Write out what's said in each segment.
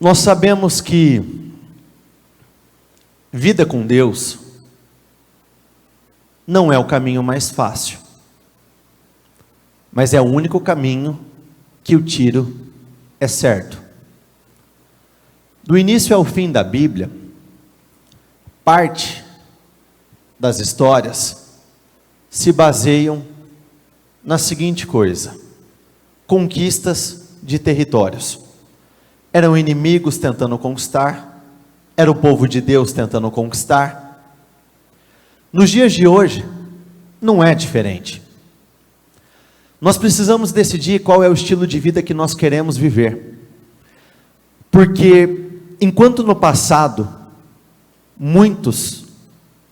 Nós sabemos que vida com Deus não é o caminho mais fácil, mas é o único caminho que o tiro é certo. Do início ao fim da Bíblia, parte das histórias se baseiam na seguinte coisa: conquistas de territórios. Eram inimigos tentando conquistar, era o povo de Deus tentando conquistar. Nos dias de hoje, não é diferente. Nós precisamos decidir qual é o estilo de vida que nós queremos viver. Porque, enquanto no passado, muitos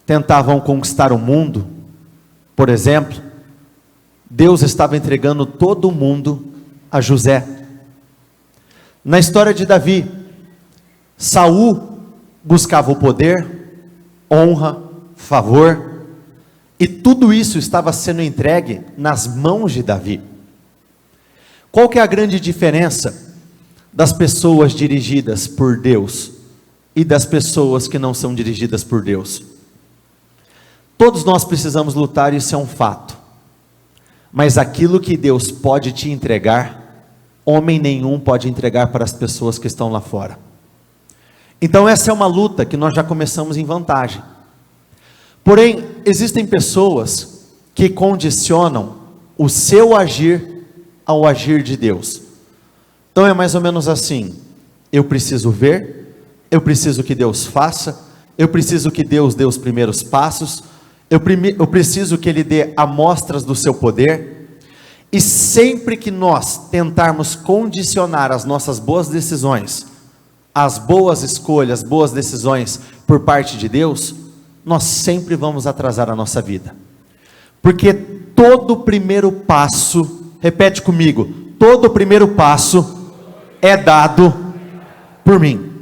tentavam conquistar o mundo, por exemplo, Deus estava entregando todo o mundo a José. Na história de Davi, Saul buscava o poder, honra, favor, e tudo isso estava sendo entregue nas mãos de Davi. Qual que é a grande diferença das pessoas dirigidas por Deus e das pessoas que não são dirigidas por Deus? Todos nós precisamos lutar, isso é um fato. Mas aquilo que Deus pode te entregar, homem nenhum pode entregar para as pessoas que estão lá fora. Então essa é uma luta que nós já começamos em vantagem. Porém, existem pessoas que condicionam o seu agir ao agir de Deus. Então é mais ou menos assim: eu preciso ver, eu preciso que Deus faça, eu preciso que Deus dê os primeiros passos, eu preciso que Ele dê amostras do seu poder. E sempre que nós tentarmos condicionar as nossas boas decisões, as boas escolhas, boas decisões por parte de Deus, nós sempre vamos atrasar a nossa vida. Porque todo primeiro passo, repete comigo, todo primeiro passo é dado por mim,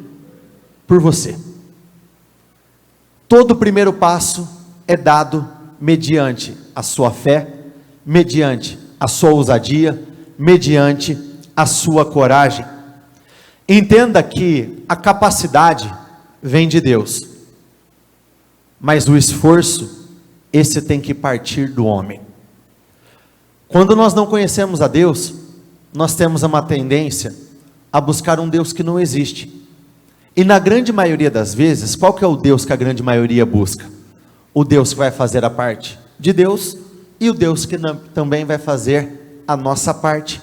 por você. Todo primeiro passo é dado mediante a sua fé, mediante a sua ousadia, mediante a sua coragem. Entenda que a capacidade vem de Deus, mas o esforço, esse tem que partir do homem. Quando nós não conhecemos a Deus, nós temos uma tendência a buscar um Deus que não existe. E na grande maioria das vezes, qual que é o Deus que a grande maioria busca? O Deus que vai fazer a parte de Deus, e o Deus que também vai fazer a nossa parte.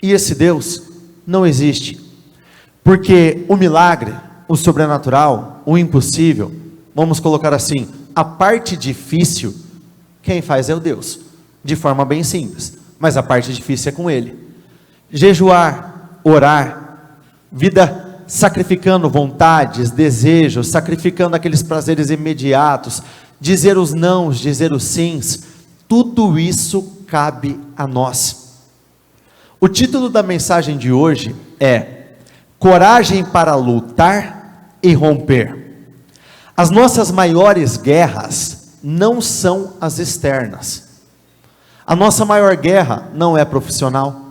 E esse Deus não existe. Porque o milagre, o sobrenatural, o impossível, vamos colocar assim, a parte difícil, quem faz é o Deus. De forma bem simples. Mas a parte difícil é com Ele. Jejuar, orar, vida sacrificando vontades, desejos, sacrificando aqueles prazeres imediatos, dizer os nãos, dizer os sims, tudo isso cabe a nós. O título da mensagem de hoje é Coragem para lutar e romper. As nossas maiores guerras não são as externas. A nossa maior guerra não é profissional.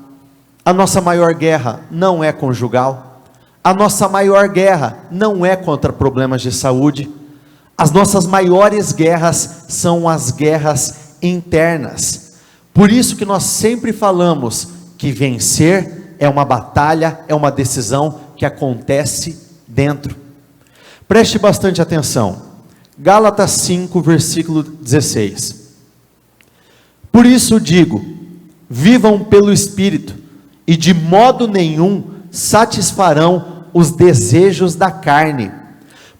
A nossa maior guerra não é conjugal. A nossa maior guerra não é contra problemas de saúde. As nossas maiores guerras são as guerras internas. Por isso que nós sempre falamos que vencer é uma batalha, é uma decisão que acontece dentro. Preste bastante atenção. Gálatas 5, versículo 16. Por isso digo, vivam pelo Espírito, e de modo nenhum satisfarão os desejos da carne,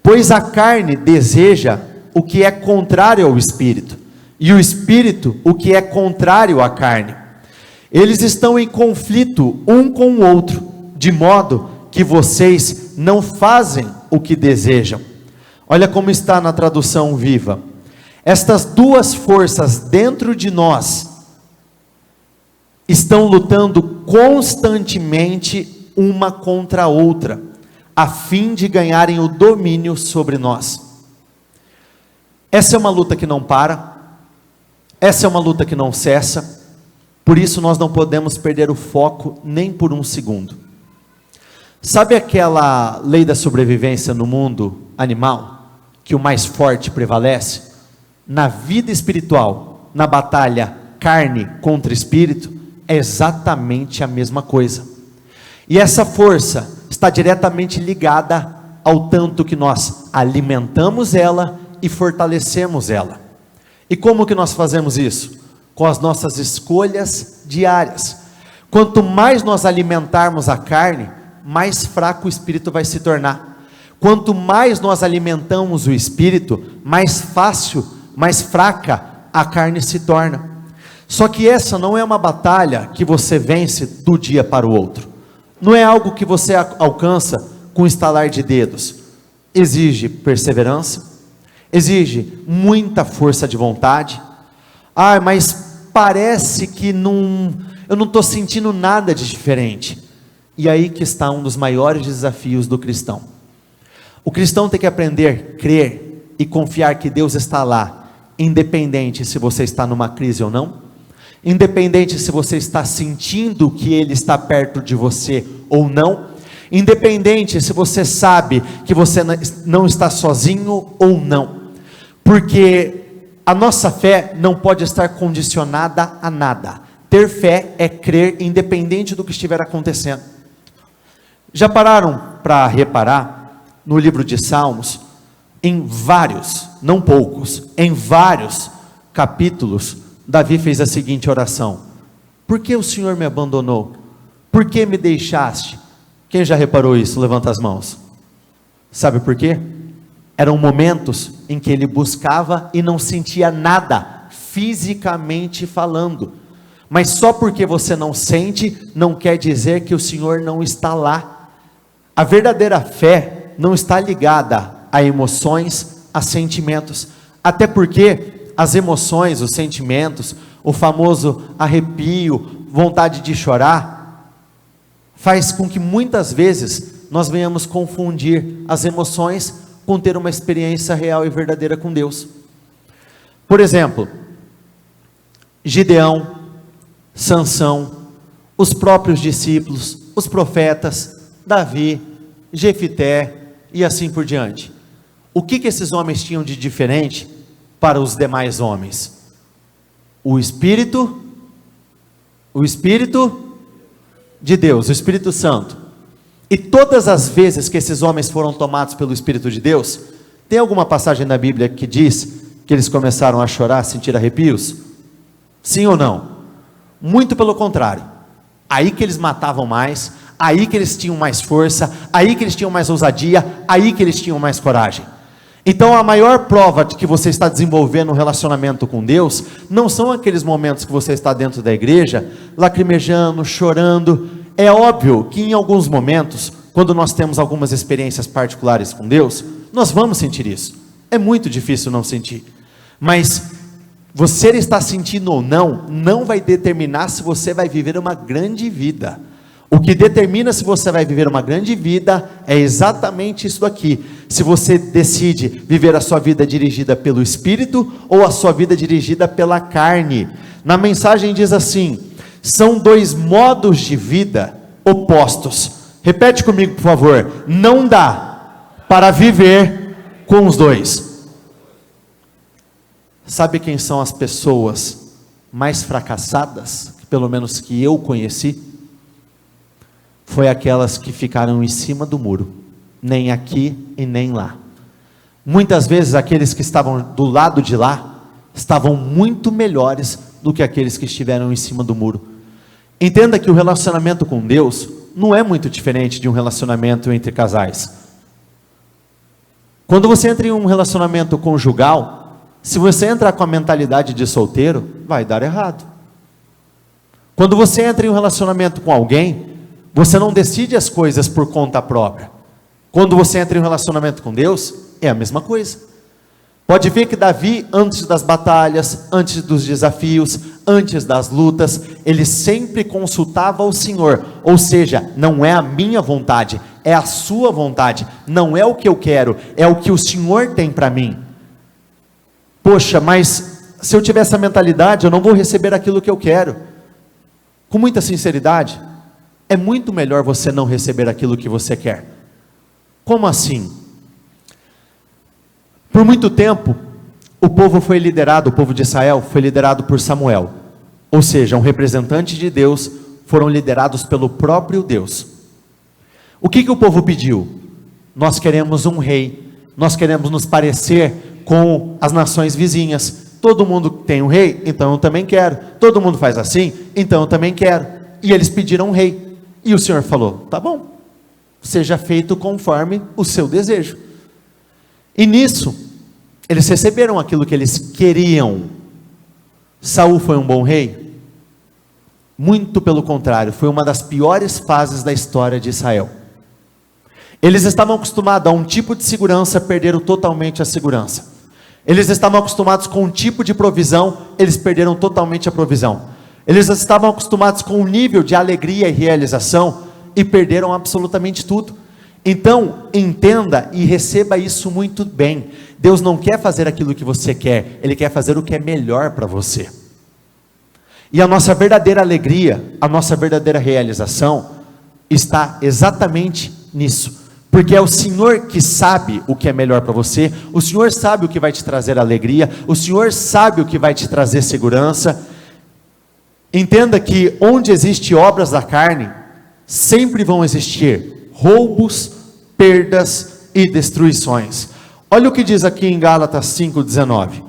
pois a carne deseja o que é contrário ao Espírito, e o Espírito o que é contrário à carne. Eles estão em conflito um com o outro, de modo que vocês não fazem o que desejam. Olha como está na tradução Viva. Estas duas forças dentro de nós estão lutando constantemente uma contra a outra, a fim de ganharem o domínio sobre nós. Essa é uma luta que não para, essa é uma luta que não cessa, por isso nós não podemos perder o foco nem por um segundo. Sabe aquela lei da sobrevivência no mundo animal? Que o mais forte prevalece? Na vida espiritual, na batalha carne contra espírito, é exatamente a mesma coisa. E essa força está diretamente ligada ao tanto que nós alimentamos ela e fortalecemos ela. E como que nós fazemos isso? Com as nossas escolhas diárias. Quanto mais nós alimentarmos a carne, mais fraco o espírito vai se tornar. Quanto mais nós alimentamos o espírito, mais fácil, mais fraca a carne se torna. Só que essa não é uma batalha que você vence do dia para o outro. Não é algo que você alcança com estalar de dedos. Exige perseverança, exige muita força de vontade. Mas parece que eu não estou sentindo nada de diferente. E aí que está um dos maiores desafios do cristão. O cristão tem que aprender a crer e confiar que Deus está lá, independente se você está numa crise ou não, independente se você está sentindo que Ele está perto de você ou não, independente se você sabe que você não está sozinho ou não, porque a nossa fé não pode estar condicionada a nada. Ter fé é crer independente do que estiver acontecendo. Já pararam para reparar no livro de Salmos, em vários, não poucos, em vários capítulos, Davi fez a seguinte oração: por que o Senhor me abandonou? Por que me deixaste? Quem já reparou isso? Levanta as mãos. Sabe por quê? Eram momentos em que ele buscava e não sentia nada, fisicamente falando. Mas só porque você não sente, não quer dizer que o Senhor não está lá. A verdadeira fé não está ligada a emoções, a sentimentos, até porque as emoções, os sentimentos, o famoso arrepio, vontade de chorar, faz com que muitas vezes nós venhamos confundir as emoções com ter uma experiência real e verdadeira com Deus. Por exemplo, Gideão, Sansão, os próprios discípulos, os profetas, Davi, Jefité e assim por diante. O que esses homens tinham de diferente para os demais homens? O Espírito de Deus, o Espírito Santo. E todas as vezes que esses homens foram tomados pelo Espírito de Deus, tem alguma passagem na Bíblia que diz que eles começaram a chorar, a sentir arrepios? Sim ou não? Muito pelo contrário. Aí que eles matavam mais, aí que eles tinham mais força, aí que eles tinham mais ousadia, aí que eles tinham mais coragem. Então a maior prova de que você está desenvolvendo um relacionamento com Deus, não são aqueles momentos que você está dentro da igreja, lacrimejando, chorando. É óbvio que em alguns momentos, quando nós temos algumas experiências particulares com Deus, nós vamos sentir isso. É muito difícil não sentir. Mas você está sentindo ou não, não vai determinar se você vai viver uma grande vida. O que determina se você vai viver uma grande vida é exatamente isso aqui. Se você decide viver a sua vida dirigida pelo Espírito ou a sua vida dirigida pela carne. Na mensagem diz assim: são dois modos de vida opostos. Repete comigo, por favor. Não dá para viver com os dois. Sabe quem são as pessoas mais fracassadas, pelo menos que eu conheci? Foi aquelas que ficaram em cima do muro, nem aqui e nem lá. Muitas vezes aqueles que estavam do lado de lá, estavam muito melhores do que aqueles que estiveram em cima do muro. Entenda que o relacionamento com Deus não é muito diferente de um relacionamento entre casais. Quando você entra em um relacionamento conjugal, se você entrar com a mentalidade de solteiro, vai dar errado. Quando você entra em um relacionamento com alguém, você não decide as coisas por conta própria. Quando você entra em um relacionamento com Deus, é a mesma coisa. Pode ver que Davi, antes das batalhas, antes dos desafios, antes das lutas, ele sempre consultava o Senhor. Ou seja, não é a minha vontade, é a sua vontade. Não é o que eu quero, é o que o Senhor tem para mim. Poxa, mas se eu tiver essa mentalidade, eu não vou receber aquilo que eu quero. Com muita sinceridade, é muito melhor você não receber aquilo que você quer. Como assim? Por muito tempo, o povo de Israel foi liderado por Samuel, ou seja, um representante de Deus, foram liderados pelo próprio Deus. O que o povo pediu? Nós queremos um rei, nós queremos nos parecer com as nações vizinhas. Todo mundo tem um rei, então eu também quero. Todo mundo faz assim, então eu também quero. E eles pediram um rei, e o Senhor falou, tá bom, seja feito conforme o seu desejo. E nisso, eles receberam aquilo que eles queriam. Saul foi um bom rei? Muito pelo contrário, foi uma das piores fases da história de Israel. Eles estavam acostumados a um tipo de segurança, perderam totalmente a segurança. Eles estavam acostumados com um tipo de provisão, eles perderam totalmente a provisão. Eles estavam acostumados com um nível de alegria e realização, e perderam absolutamente tudo. Então, entenda e receba isso muito bem. Deus não quer fazer aquilo que você quer, Ele quer fazer o que é melhor para você. E a nossa verdadeira alegria, a nossa verdadeira realização, está exatamente nisso. Porque é o Senhor que sabe o que é melhor para você, o Senhor sabe o que vai te trazer alegria, o Senhor sabe o que vai te trazer segurança. Entenda que onde existe obras da carne, sempre vão existir roubos, perdas e destruições. Olha o que diz aqui em Gálatas 5,19.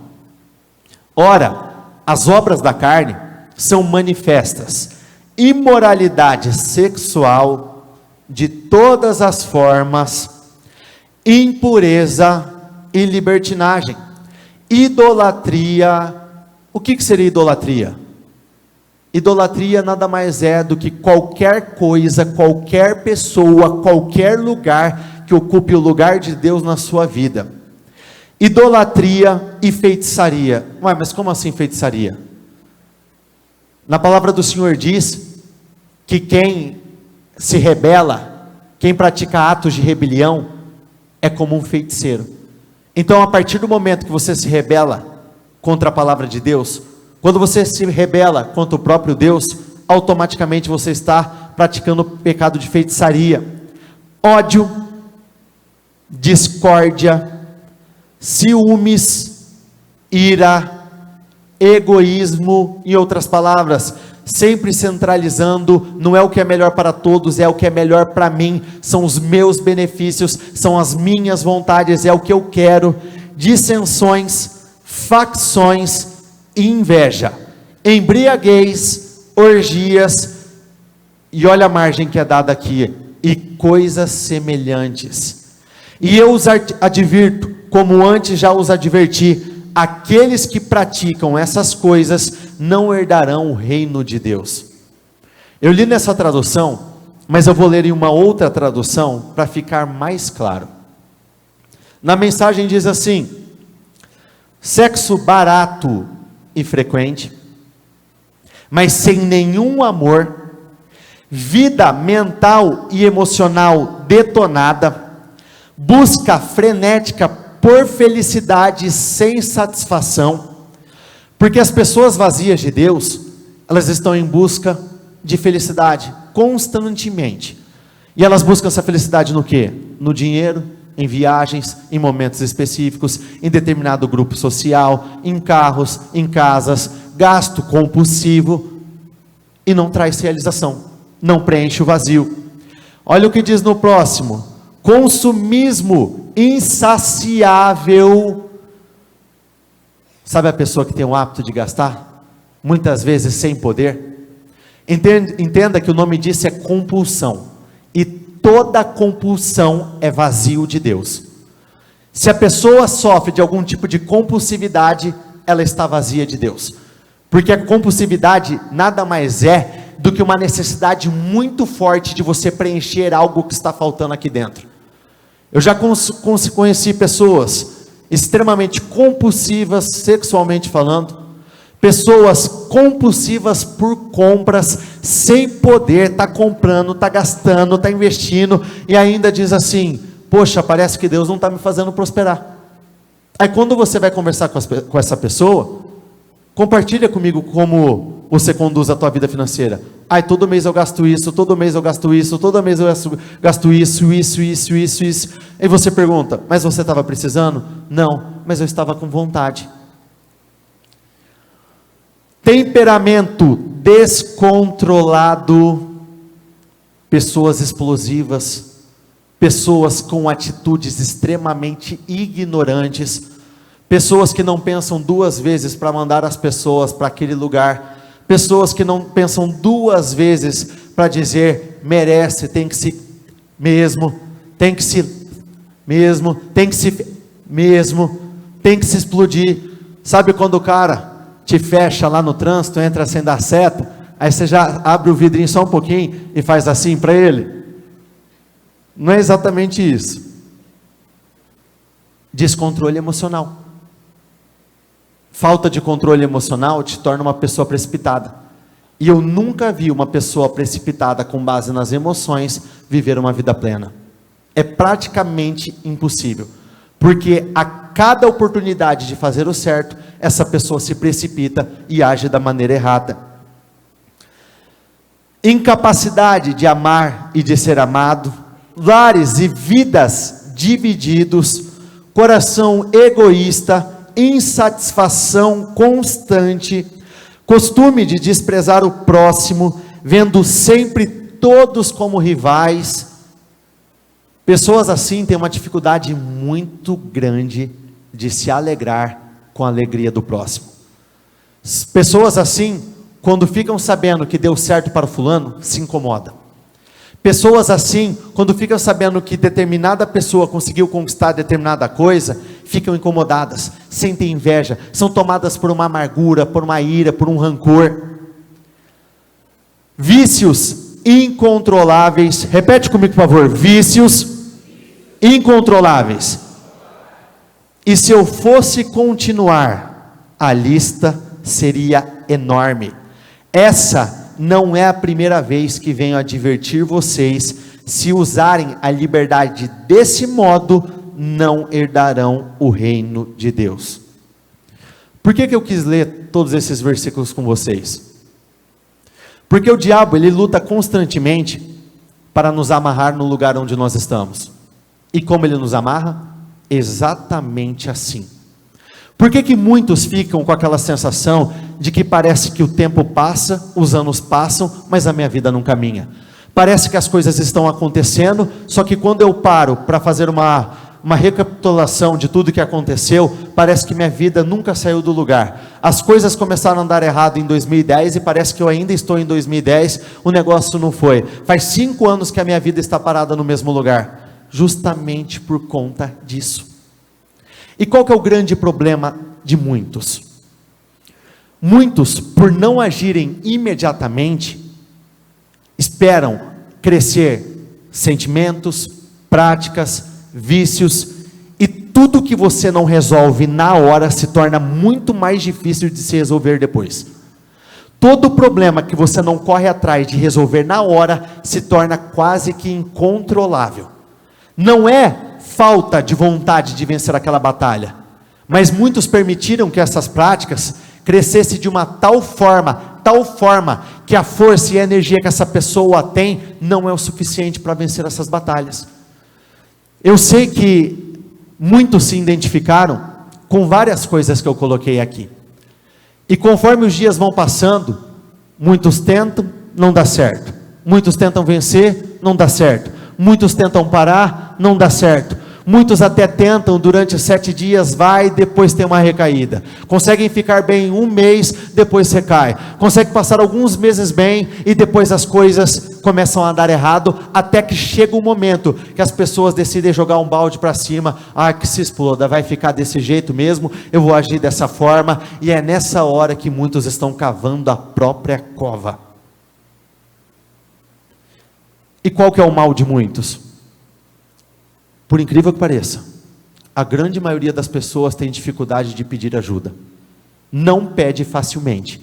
Ora, as obras da carne são manifestas: imoralidade sexual de todas as formas, impureza e libertinagem, idolatria. O que seria idolatria? Idolatria nada mais é do que qualquer coisa, qualquer pessoa, qualquer lugar que ocupe o lugar de Deus na sua vida. Idolatria e feitiçaria. Ué, mas como assim feitiçaria? Na palavra do Senhor diz que quem se rebela, quem pratica atos de rebelião, é como um feiticeiro. Então, a partir do momento que você se rebela contra a palavra de Deus, quando você se rebela contra o próprio Deus, automaticamente você está praticando o pecado de feitiçaria. Ódio, discórdia, ciúmes, ira, egoísmo, em outras palavras, sempre centralizando, não é o que é melhor para todos, é o que é melhor para mim, são os meus benefícios, são as minhas vontades, é o que eu quero. Dissensões, facções, inveja, embriaguez, orgias, e olha a margem que é dada aqui, e coisas semelhantes. E eu os advirto, como antes já os adverti, aqueles que praticam essas coisas não herdarão o reino de Deus. Eu li nessa tradução, mas eu vou ler em uma outra tradução para ficar mais claro. Na mensagem diz assim: sexo barato e frequente, mas sem nenhum amor, vida mental e emocional detonada, busca frenética por felicidade sem satisfação, porque as pessoas vazias de Deus, elas estão em busca de felicidade constantemente, e elas buscam essa felicidade no quê? No dinheiro, em viagens, em momentos específicos, em determinado grupo social, em carros, em casas, gasto compulsivo, e não traz realização, não preenche o vazio. Olha o que diz no próximo: consumismo insaciável. Sabe a pessoa que tem o hábito de gastar? Muitas vezes sem poder. Entenda que o nome disso é compulsão, e toda compulsão é vazio de Deus. Se a pessoa sofre de algum tipo de compulsividade, ela está vazia de Deus, porque a compulsividade nada mais é do que uma necessidade muito forte de você preencher algo que está faltando aqui dentro. Eu já conheci pessoas extremamente compulsivas, sexualmente falando, pessoas compulsivas por compras, sem poder, está comprando, está gastando, está investindo, e ainda diz assim: poxa, parece que Deus não está me fazendo prosperar. Aí quando você vai conversar com essa pessoa, compartilha comigo como você conduz a tua vida financeira. Ai, todo mês eu gasto isso, todo mês eu gasto isso, todo mês eu gasto isso. E você pergunta, mas você estava precisando? Não, mas eu estava com vontade. Temperamento descontrolado, pessoas explosivas, pessoas com atitudes extremamente ignorantes, pessoas que não pensam duas vezes para mandar as pessoas para aquele lugar, pessoas que não pensam duas vezes para dizer, merece, tem que se explodir. Sabe quando o cara te fecha lá no trânsito, entra sem dar seta, aí você já abre o vidrinho só um pouquinho e faz assim para ele? Não é exatamente isso. Descontrole emocional. Falta de controle emocional te torna uma pessoa precipitada. E eu nunca vi uma pessoa precipitada com base nas emoções viver uma vida plena. É praticamente impossível. Porque a cada oportunidade de fazer o certo, essa pessoa se precipita e age da maneira errada. Incapacidade de amar e de ser amado, lares e vidas divididos, coração egoísta, insatisfação constante, costume de desprezar o próximo, vendo sempre todos como rivais. Pessoas assim têm uma dificuldade muito grande de se alegrar com a alegria do próximo. Pessoas assim, quando ficam sabendo que deu certo para o fulano, se incomodam. Pessoas assim, quando ficam sabendo que determinada pessoa conseguiu conquistar determinada coisa, ficam incomodadas, sentem inveja, são tomadas por uma amargura, por uma ira, por um rancor. Vícios incontroláveis, repete comigo por favor, vícios incontroláveis. E se eu fosse continuar, a lista seria enorme. Essa não é a primeira vez que venho advertir vocês, se usarem a liberdade desse modo, não herdarão o reino de Deus. Por que eu quis ler todos esses versículos com vocês? Porque o diabo, ele luta constantemente para nos amarrar no lugar onde nós estamos. E como ele nos amarra? Exatamente assim. Por que muitos ficam com aquela sensação de que parece que o tempo passa, os anos passam, mas a minha vida não caminha? Parece que as coisas estão acontecendo, só que quando eu paro para fazer uma recapitulação de tudo que aconteceu, parece que minha vida nunca saiu do lugar. As coisas começaram a dar errado em 2010 e parece que eu ainda estou em 2010, o negócio não foi. Faz 5 anos que a minha vida está parada no mesmo lugar, justamente por conta disso. E qual que é o grande problema de muitos? Muitos, por não agirem imediatamente, esperam crescer sentimentos, práticas, vícios, e tudo que você não resolve na hora se torna muito mais difícil de se resolver depois. Todo problema que você não corre atrás de resolver na hora se torna quase que incontrolável. Não é falta de vontade de vencer aquela batalha, mas muitos permitiram que essas práticas crescessem de uma tal forma, que a força e a energia que essa pessoa tem, não é o suficiente para vencer essas batalhas. Eu sei que muitos se identificaram com várias coisas que eu coloquei aqui, e conforme os dias vão passando, muitos tentam, não dá certo, muitos tentam vencer, não dá certo, muitos tentam parar, não dá certo, muitos até tentam durante 7 dias, vai, depois tem uma recaída, conseguem ficar bem 1 mês, depois recai, conseguem passar alguns meses bem, e depois as coisas começam a dar errado, até que chega um momento, que as pessoas decidem jogar um balde para cima, que se exploda, vai ficar desse jeito mesmo, eu vou agir dessa forma, e é nessa hora que muitos estão cavando a própria cova. E qual que é o mal de muitos? Por incrível que pareça, a grande maioria das pessoas tem dificuldade de pedir ajuda, não pede facilmente,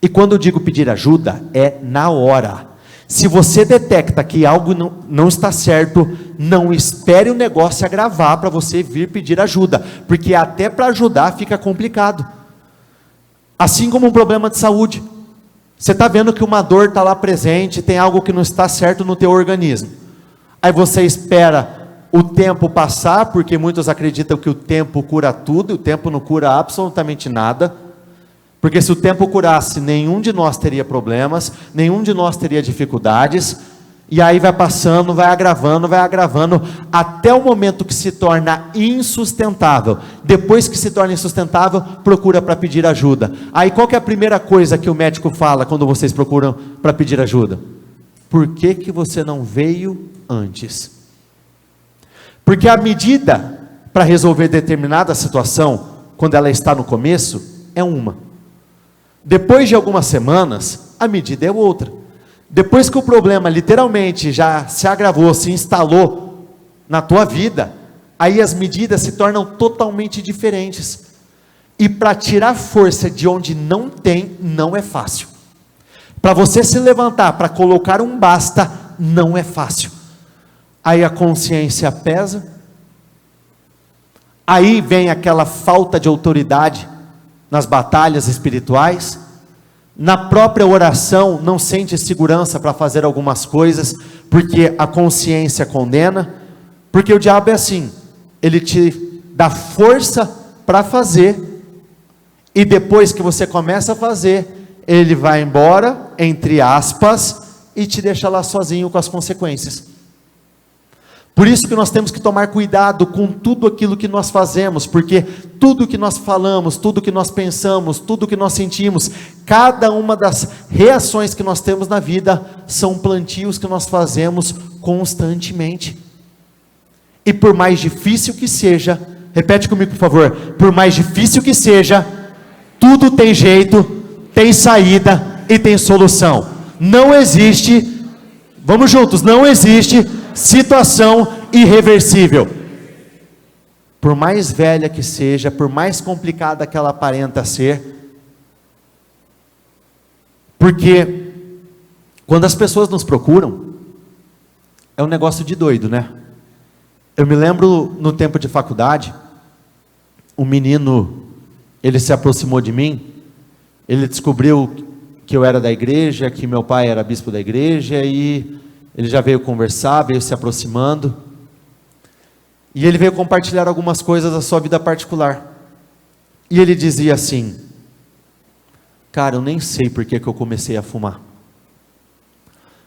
e quando eu digo pedir ajuda, é na hora. Se você detecta que algo não está certo, não espere o negócio agravar para você vir pedir ajuda, porque até para ajudar fica complicado, assim como um problema de saúde. Você está vendo que uma dor está lá presente, tem algo que não está certo no teu organismo. Aí você espera o tempo passar, porque muitos acreditam que o tempo cura tudo, e o tempo não cura absolutamente nada. Porque se o tempo curasse, nenhum de nós teria problemas, nenhum de nós teria dificuldades, e aí vai passando, vai agravando, até o momento que se torna insustentável. Depois que se torna insustentável, procura para pedir ajuda. Aí qual que é a primeira coisa que o médico fala quando vocês procuram para pedir ajuda? Por que você não veio antes? Porque a medida para resolver determinada situação, quando ela está no começo, é uma. Depois de algumas semanas, a medida é outra. Depois que o problema literalmente já se agravou, se instalou na tua vida, aí as medidas se tornam totalmente diferentes. E para tirar força de onde não tem, não é fácil. Para você se levantar, para colocar um basta, não é fácil. Aí a consciência pesa, aí vem aquela falta de autoridade nas batalhas espirituais, na própria oração não sente segurança para fazer algumas coisas, porque a consciência condena, porque o diabo é assim, ele te dá força para fazer, e depois que você começa a fazer, ele vai embora, entre aspas, e te deixa lá sozinho com as consequências. Por isso que nós temos que tomar cuidado com tudo aquilo que nós fazemos, porque tudo que nós falamos, tudo que nós pensamos, tudo que nós sentimos, cada uma das reações que nós temos na vida, são plantios que nós fazemos constantemente. E por mais difícil que seja, repete comigo por favor, por mais difícil que seja, tudo tem jeito, tem saída e tem solução. Não existe, vamos juntos, não existe situação irreversível. Por mais velha que seja, por mais complicada que ela aparenta ser, porque quando as pessoas nos procuram, é um negócio de doido, né? Eu me lembro no tempo de faculdade, um menino, ele se aproximou de mim, ele descobriu que eu era da igreja, que meu pai era bispo da igreja, e ele já veio conversar, veio se aproximando, e ele veio compartilhar algumas coisas da sua vida particular, e ele dizia assim: cara, eu nem sei por que eu comecei a fumar,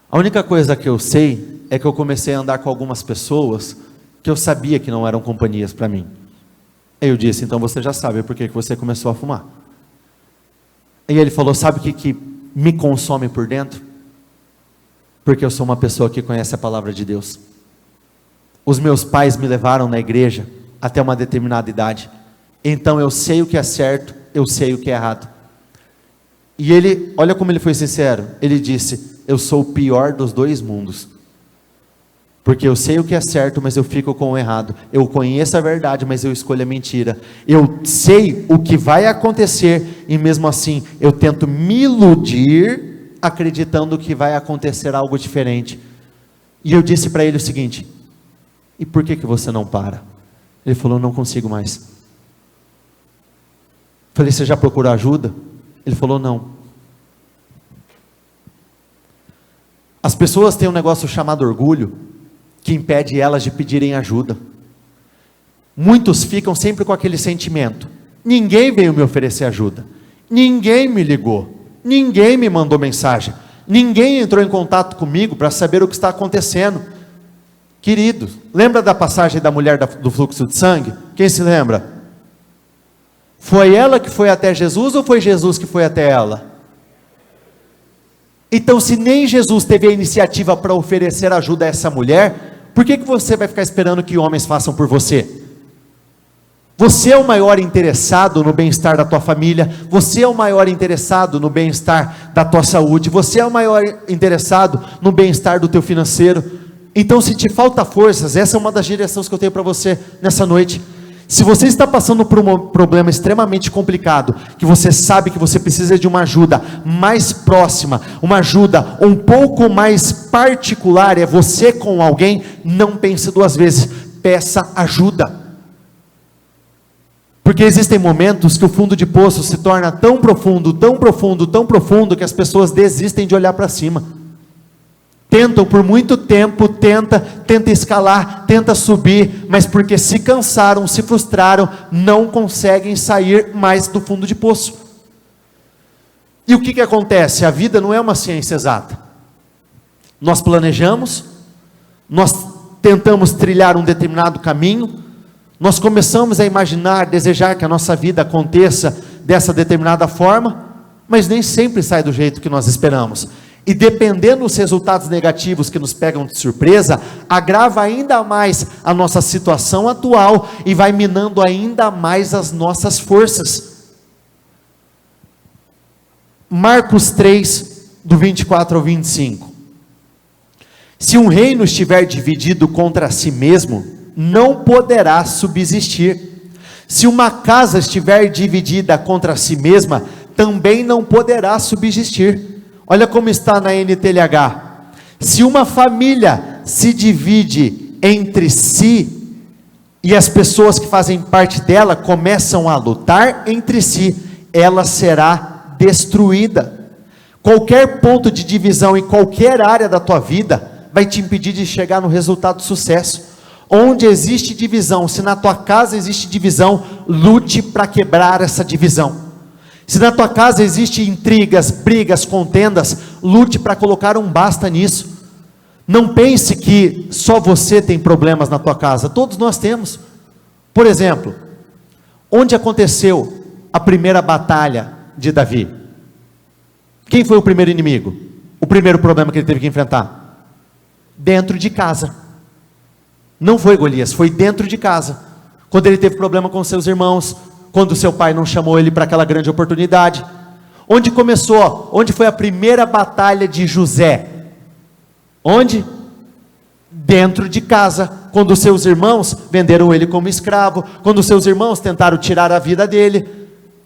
a única coisa que eu sei, é que eu comecei a andar com algumas pessoas, que eu sabia que não eram companhias para mim. Aí eu disse: então você já sabe por que você começou a fumar. E ele falou: sabe o que me consome por dentro? Porque eu sou uma pessoa que conhece a palavra de Deus. Os meus pais me levaram na igreja até uma determinada idade, então eu sei o que é certo, eu sei o que é errado. E ele, olha como ele foi sincero, ele disse: eu sou o pior dos dois mundos, porque eu sei o que é certo, mas eu fico com o errado. Eu conheço a verdade, mas eu escolho a mentira. Eu sei o que vai acontecer, e mesmo assim eu tento me iludir, acreditando que vai acontecer algo diferente. E eu disse para ele o seguinte: e por que você não para? Ele falou: não consigo mais. Falei: você já procurou ajuda? Ele falou: não. As pessoas têm um negócio chamado orgulho, que impede elas de pedirem ajuda. Muitos ficam sempre com aquele sentimento: ninguém veio me oferecer ajuda, ninguém me ligou, ninguém me mandou mensagem, ninguém entrou em contato comigo para saber o que está acontecendo. Queridos, lembra da passagem da mulher do fluxo de sangue? Quem se lembra? Foi ela que foi até Jesus, ou foi Jesus que foi até ela? Então, se nem Jesus teve a iniciativa para oferecer ajuda a essa mulher, por que você vai ficar esperando que homens façam por você? Você é o maior interessado no bem-estar da tua família, você é o maior interessado no bem-estar da tua saúde, você é o maior interessado no bem-estar do teu financeiro. Então, se te falta forças, essa é uma das direções que eu tenho para você nessa noite. Se você está passando por um problema extremamente complicado, que você sabe que você precisa de uma ajuda mais próxima, uma ajuda um pouco mais particular, é você com alguém, não pense duas vezes, peça ajuda. Porque existem momentos que o fundo de poço se torna tão profundo, tão profundo, tão profundo, que as pessoas desistem de olhar para cima. Tentam por muito tempo, tenta escalar, tenta subir, mas porque se cansaram, se frustraram, não conseguem sair mais do fundo de poço. E o que acontece? A vida não é uma ciência exata. Nós planejamos, nós tentamos trilhar um determinado caminho, nós começamos a imaginar, desejar que a nossa vida aconteça dessa determinada forma, mas nem sempre sai do jeito que nós esperamos. E dependendo dos resultados negativos que nos pegam de surpresa, agrava ainda mais a nossa situação atual e vai minando ainda mais as nossas forças. Marcos 3, do 24 ao 25. Se um reino estiver dividido contra si mesmo, não poderá subsistir. Se uma casa estiver dividida contra si mesma, também não poderá subsistir. Olha como está na NTLH. Se uma família se divide entre si, e as pessoas que fazem parte dela começam a lutar entre si, ela será destruída. Qualquer ponto de divisão em qualquer área da tua vida vai te impedir de chegar no resultado de sucesso. Onde existe divisão, se na tua casa existe divisão, lute para quebrar essa divisão. Se na tua casa existe intrigas, brigas, contendas, lute para colocar um basta nisso. Não pense que só você tem problemas na tua casa, todos nós temos. Por exemplo, onde aconteceu a primeira batalha de Davi? Quem foi o primeiro inimigo? O primeiro problema que ele teve que enfrentar? Dentro de casa. Não foi Golias, foi dentro de casa. Quando ele teve problema com seus irmãos, quando seu pai não chamou ele para aquela grande oportunidade. Onde começou? Onde foi a primeira batalha de José? Onde? Dentro de casa, quando seus irmãos venderam ele como escravo, quando seus irmãos tentaram tirar a vida dele.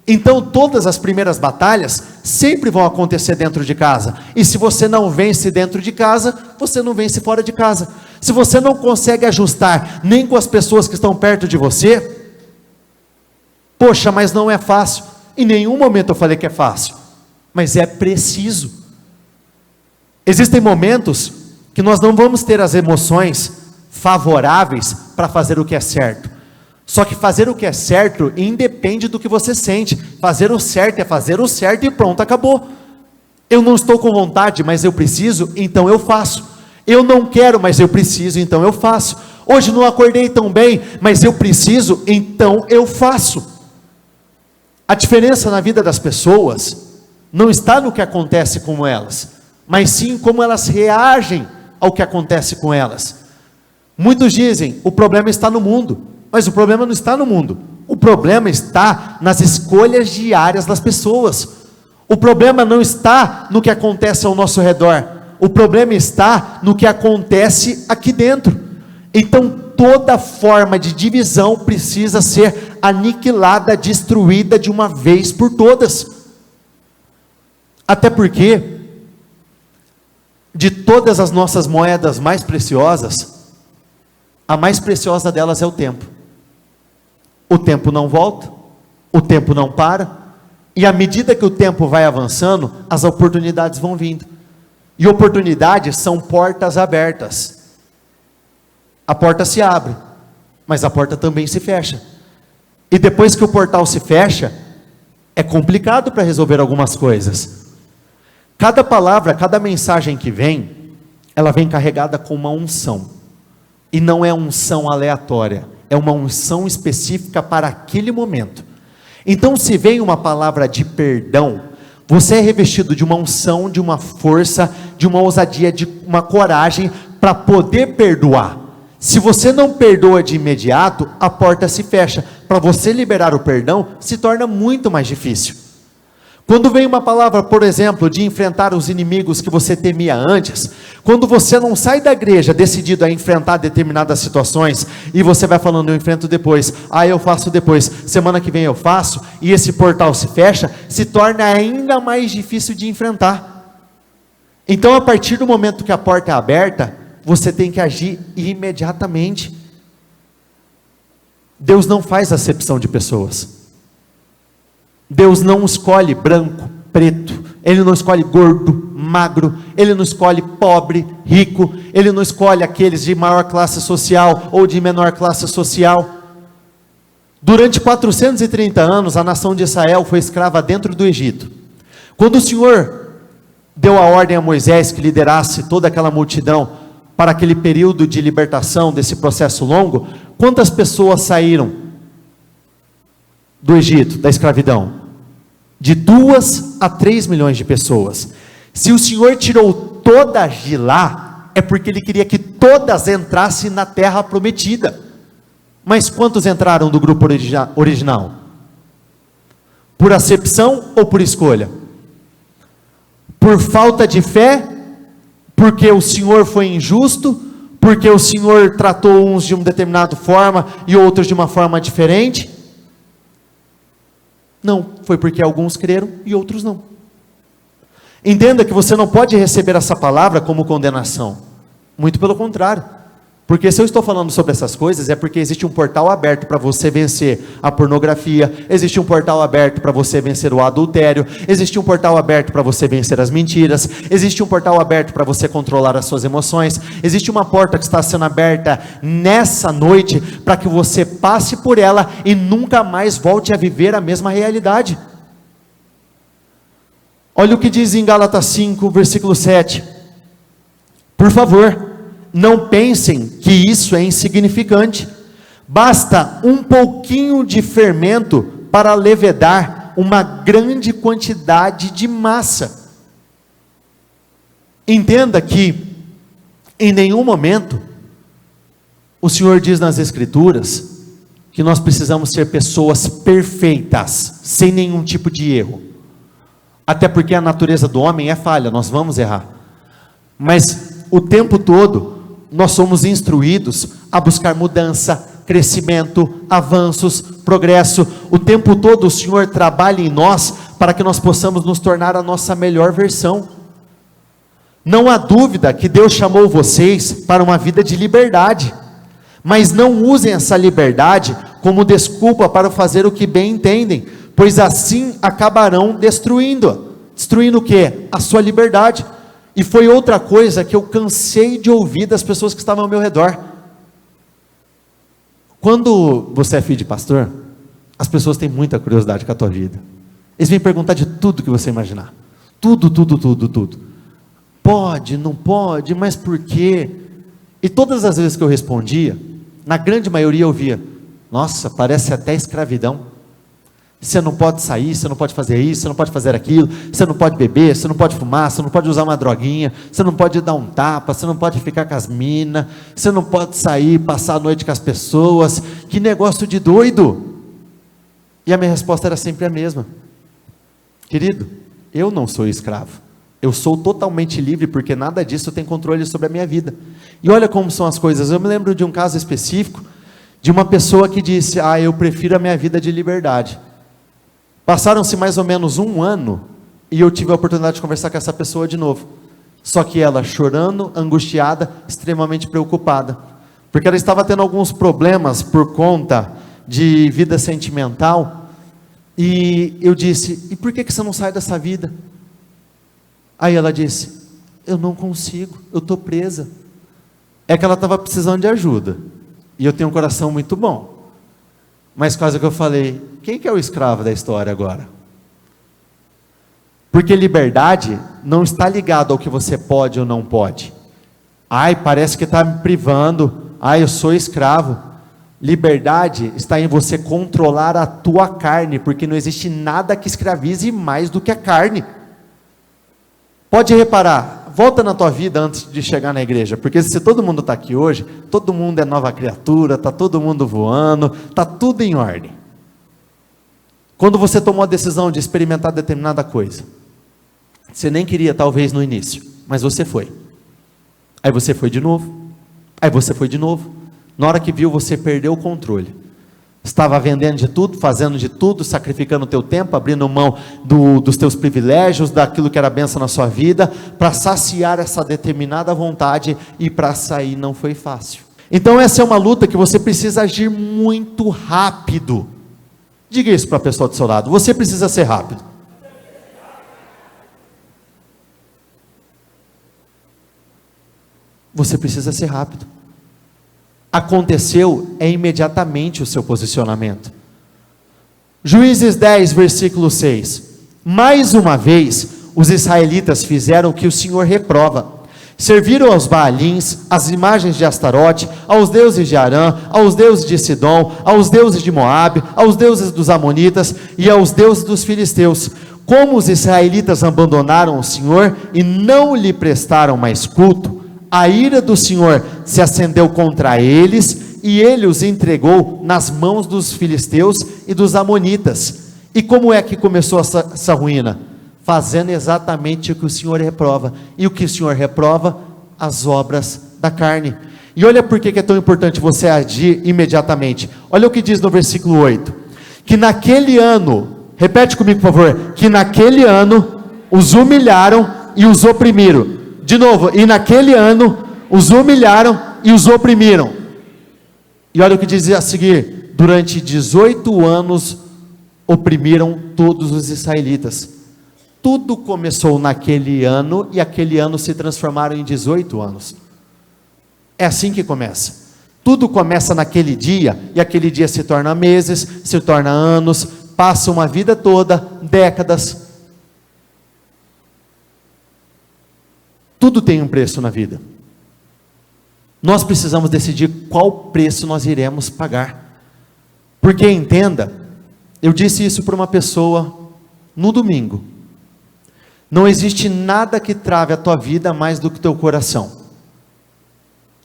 Então todas as primeiras batalhas sempre vão acontecer dentro de casa. E se você não vence dentro de casa, você não vence fora de casa. Se você não consegue ajustar nem com as pessoas que estão perto de você, poxa, mas não é fácil. Em nenhum momento eu falei que é fácil, mas é preciso. Existem momentos que nós não vamos ter as emoções favoráveis para fazer o que é certo. Só que fazer o que é certo independe do que você sente. Fazer o certo é fazer o certo e pronto, acabou. Eu não estou com vontade, mas eu preciso, então eu faço. Eu não quero, mas eu preciso, então eu faço. Hoje não acordei tão bem, mas eu preciso, então eu faço. A diferença na vida das pessoas não está no que acontece com elas, mas sim como elas reagem ao que acontece com elas. Muitos dizem, o problema está no mundo, mas o problema não está no mundo. O problema está nas escolhas diárias das pessoas. O problema não está no que acontece ao nosso redor. O problema está no que acontece aqui dentro. Então toda forma de divisão precisa ser aniquilada, destruída de uma vez por todas. Até porque, de todas as nossas moedas mais preciosas, a mais preciosa delas é o tempo. O tempo não volta, o tempo não para, e à medida que o tempo vai avançando, as oportunidades vão vindo. E oportunidades são portas abertas. A porta se abre, mas a porta também se fecha. E depois que o portal se fecha, é complicado para resolver algumas coisas. Cada palavra, cada mensagem que vem, ela vem carregada com uma unção. E não é unção aleatória, é uma unção específica para aquele momento. Então se vem uma palavra de perdão, você é revestido de uma unção, de uma força, de uma ousadia, de uma coragem para poder perdoar. Se você não perdoa de imediato, a porta se fecha. Para você liberar o perdão, se torna muito mais difícil. Quando vem uma palavra, por exemplo, de enfrentar os inimigos que você temia antes, quando você não sai da igreja decidido a enfrentar determinadas situações, e você vai falando, eu enfrento depois, eu faço depois, semana que vem eu faço, e esse portal se fecha, se torna ainda mais difícil de enfrentar. Então a partir do momento que a porta é aberta, você tem que agir imediatamente. Deus não faz acepção de pessoas. Deus não escolhe branco, preto, Ele não escolhe gordo, magro, Ele não escolhe pobre, rico, Ele não escolhe aqueles de maior classe social ou de menor classe social. Durante 430 anos, a nação de Israel foi escrava dentro do Egito. Quando o Senhor deu a ordem a Moisés que liderasse toda aquela multidão para aquele período de libertação, desse processo longo, quantas pessoas saíram do Egito, da escravidão? De 2 a 3 milhões de pessoas. Se o Senhor tirou todas de lá, é porque Ele queria que todas entrassem na terra prometida. Mas quantos entraram do grupo original? Por acepção ou por escolha? Por falta de fé? Porque o Senhor foi injusto? Porque o Senhor tratou uns de uma determinada forma e outros de uma forma diferente? Não, foi porque alguns creram e outros não. Entenda que você não pode receber essa palavra como condenação. Muito pelo contrário. Porque se eu estou falando sobre essas coisas, é porque existe um portal aberto para você vencer a pornografia, existe um portal aberto para você vencer o adultério, existe um portal aberto para você vencer as mentiras, existe um portal aberto para você controlar as suas emoções, existe uma porta que está sendo aberta nessa noite, para que você passe por ela e nunca mais volte a viver a mesma realidade. Olha o que diz em Gálatas 5, versículo 7. Por favor, não pensem que isso é insignificante. Basta um pouquinho de fermento para levedar uma grande quantidade de massa. Entenda que, em nenhum momento, o Senhor diz nas Escrituras, que nós precisamos ser pessoas perfeitas, sem nenhum tipo de erro. Até porque a natureza do homem é falha, nós vamos errar. Mas, o tempo todo, nós somos instruídos a buscar mudança, crescimento, avanços, progresso. O tempo todo o Senhor trabalha em nós para que nós possamos nos tornar a nossa melhor versão. Não há dúvida que Deus chamou vocês para uma vida de liberdade, mas não usem essa liberdade como desculpa para fazer o que bem entendem, pois assim acabarão destruindo o quê? A sua liberdade. E foi outra coisa que eu cansei de ouvir das pessoas que estavam ao meu redor. Quando você é filho de pastor, as pessoas têm muita curiosidade com a tua vida. Eles vêm perguntar de tudo que você imaginar. Tudo. Pode, não pode, mas por quê? E todas as vezes que eu respondia, na grande maioria eu via: nossa, parece até escravidão. Você não pode sair, você não pode fazer isso, você não pode fazer aquilo, você não pode beber, você não pode fumar, você não pode usar uma droguinha, você não pode dar um tapa, você não pode ficar com as minas, você não pode sair, passar a noite com as pessoas. Que negócio de doido! E a minha resposta era sempre a mesma: querido, eu não sou escravo, eu sou totalmente livre, porque nada disso tem controle sobre a minha vida. E olha como são as coisas. Eu me lembro de um caso específico, de uma pessoa que disse: eu prefiro a minha vida de liberdade. Passaram-se mais ou menos 1 ano, e eu tive a oportunidade de conversar com essa pessoa de novo, só que ela chorando, angustiada, extremamente preocupada, porque ela estava tendo alguns problemas por conta de vida sentimental, e eu disse: e por que você não sai dessa vida? Aí ela disse: eu não consigo, eu estou presa. É que ela estava precisando de ajuda, e eu tenho um coração muito bom, mas quase que eu falei: quem que é o escravo da história agora? Porque liberdade não está ligado ao que você pode ou não pode. Parece que está me privando. Eu sou escravo. Liberdade está em você controlar a tua carne, porque não existe nada que escravize mais do que a carne. Pode reparar, volta na tua vida antes de chegar na igreja, porque se todo mundo está aqui hoje, todo mundo é nova criatura, está todo mundo voando, está tudo em ordem. Quando você tomou a decisão de experimentar determinada coisa, você nem queria talvez no início, mas você foi. Aí você foi de novo, aí você foi de novo. Na hora que viu, você perdeu o controle. Estava vendendo de tudo, fazendo de tudo, sacrificando o teu tempo, abrindo mão dos teus privilégios, daquilo que era bênção na sua vida, para saciar essa determinada vontade, e para sair não foi fácil. Então essa é uma luta que você precisa agir muito rápido. Diga isso para a pessoa do seu lado, você precisa ser rápido. Você precisa ser rápido. Aconteceu, é imediatamente o seu posicionamento. Juízes 10, versículo 6. Mais uma vez, os israelitas fizeram o que o Senhor reprova. Serviram aos Baalins, às imagens de Astarote, aos deuses de Arã, aos deuses de Sidom, aos deuses de Moabe, aos deuses dos Amonitas e aos deuses dos filisteus. Como os israelitas abandonaram o Senhor e não lhe prestaram mais culto, a ira do Senhor se acendeu contra eles, e ele os entregou nas mãos dos filisteus e dos amonitas. E como é que começou essa ruína? Fazendo exatamente o que o Senhor reprova. E o que o Senhor reprova? As obras da carne. E olha por que é tão importante você agir imediatamente. Olha o que diz no versículo 8. Que naquele ano, repete comigo por favor, que naquele ano os humilharam e os oprimiram. De novo, e naquele ano os humilharam e os oprimiram. E olha o que diz a seguir: durante 18 anos oprimiram todos os israelitas. Tudo começou naquele ano, e aquele ano se transformaram em 18 anos. É assim que começa. Tudo começa naquele dia, e aquele dia se torna meses, se torna anos, passa uma vida toda, décadas. Tudo tem um preço na vida. Nós precisamos decidir qual preço nós iremos pagar. Porque entenda, eu disse isso para uma pessoa no domingo. Não existe nada que trave a tua vida mais do que o teu coração.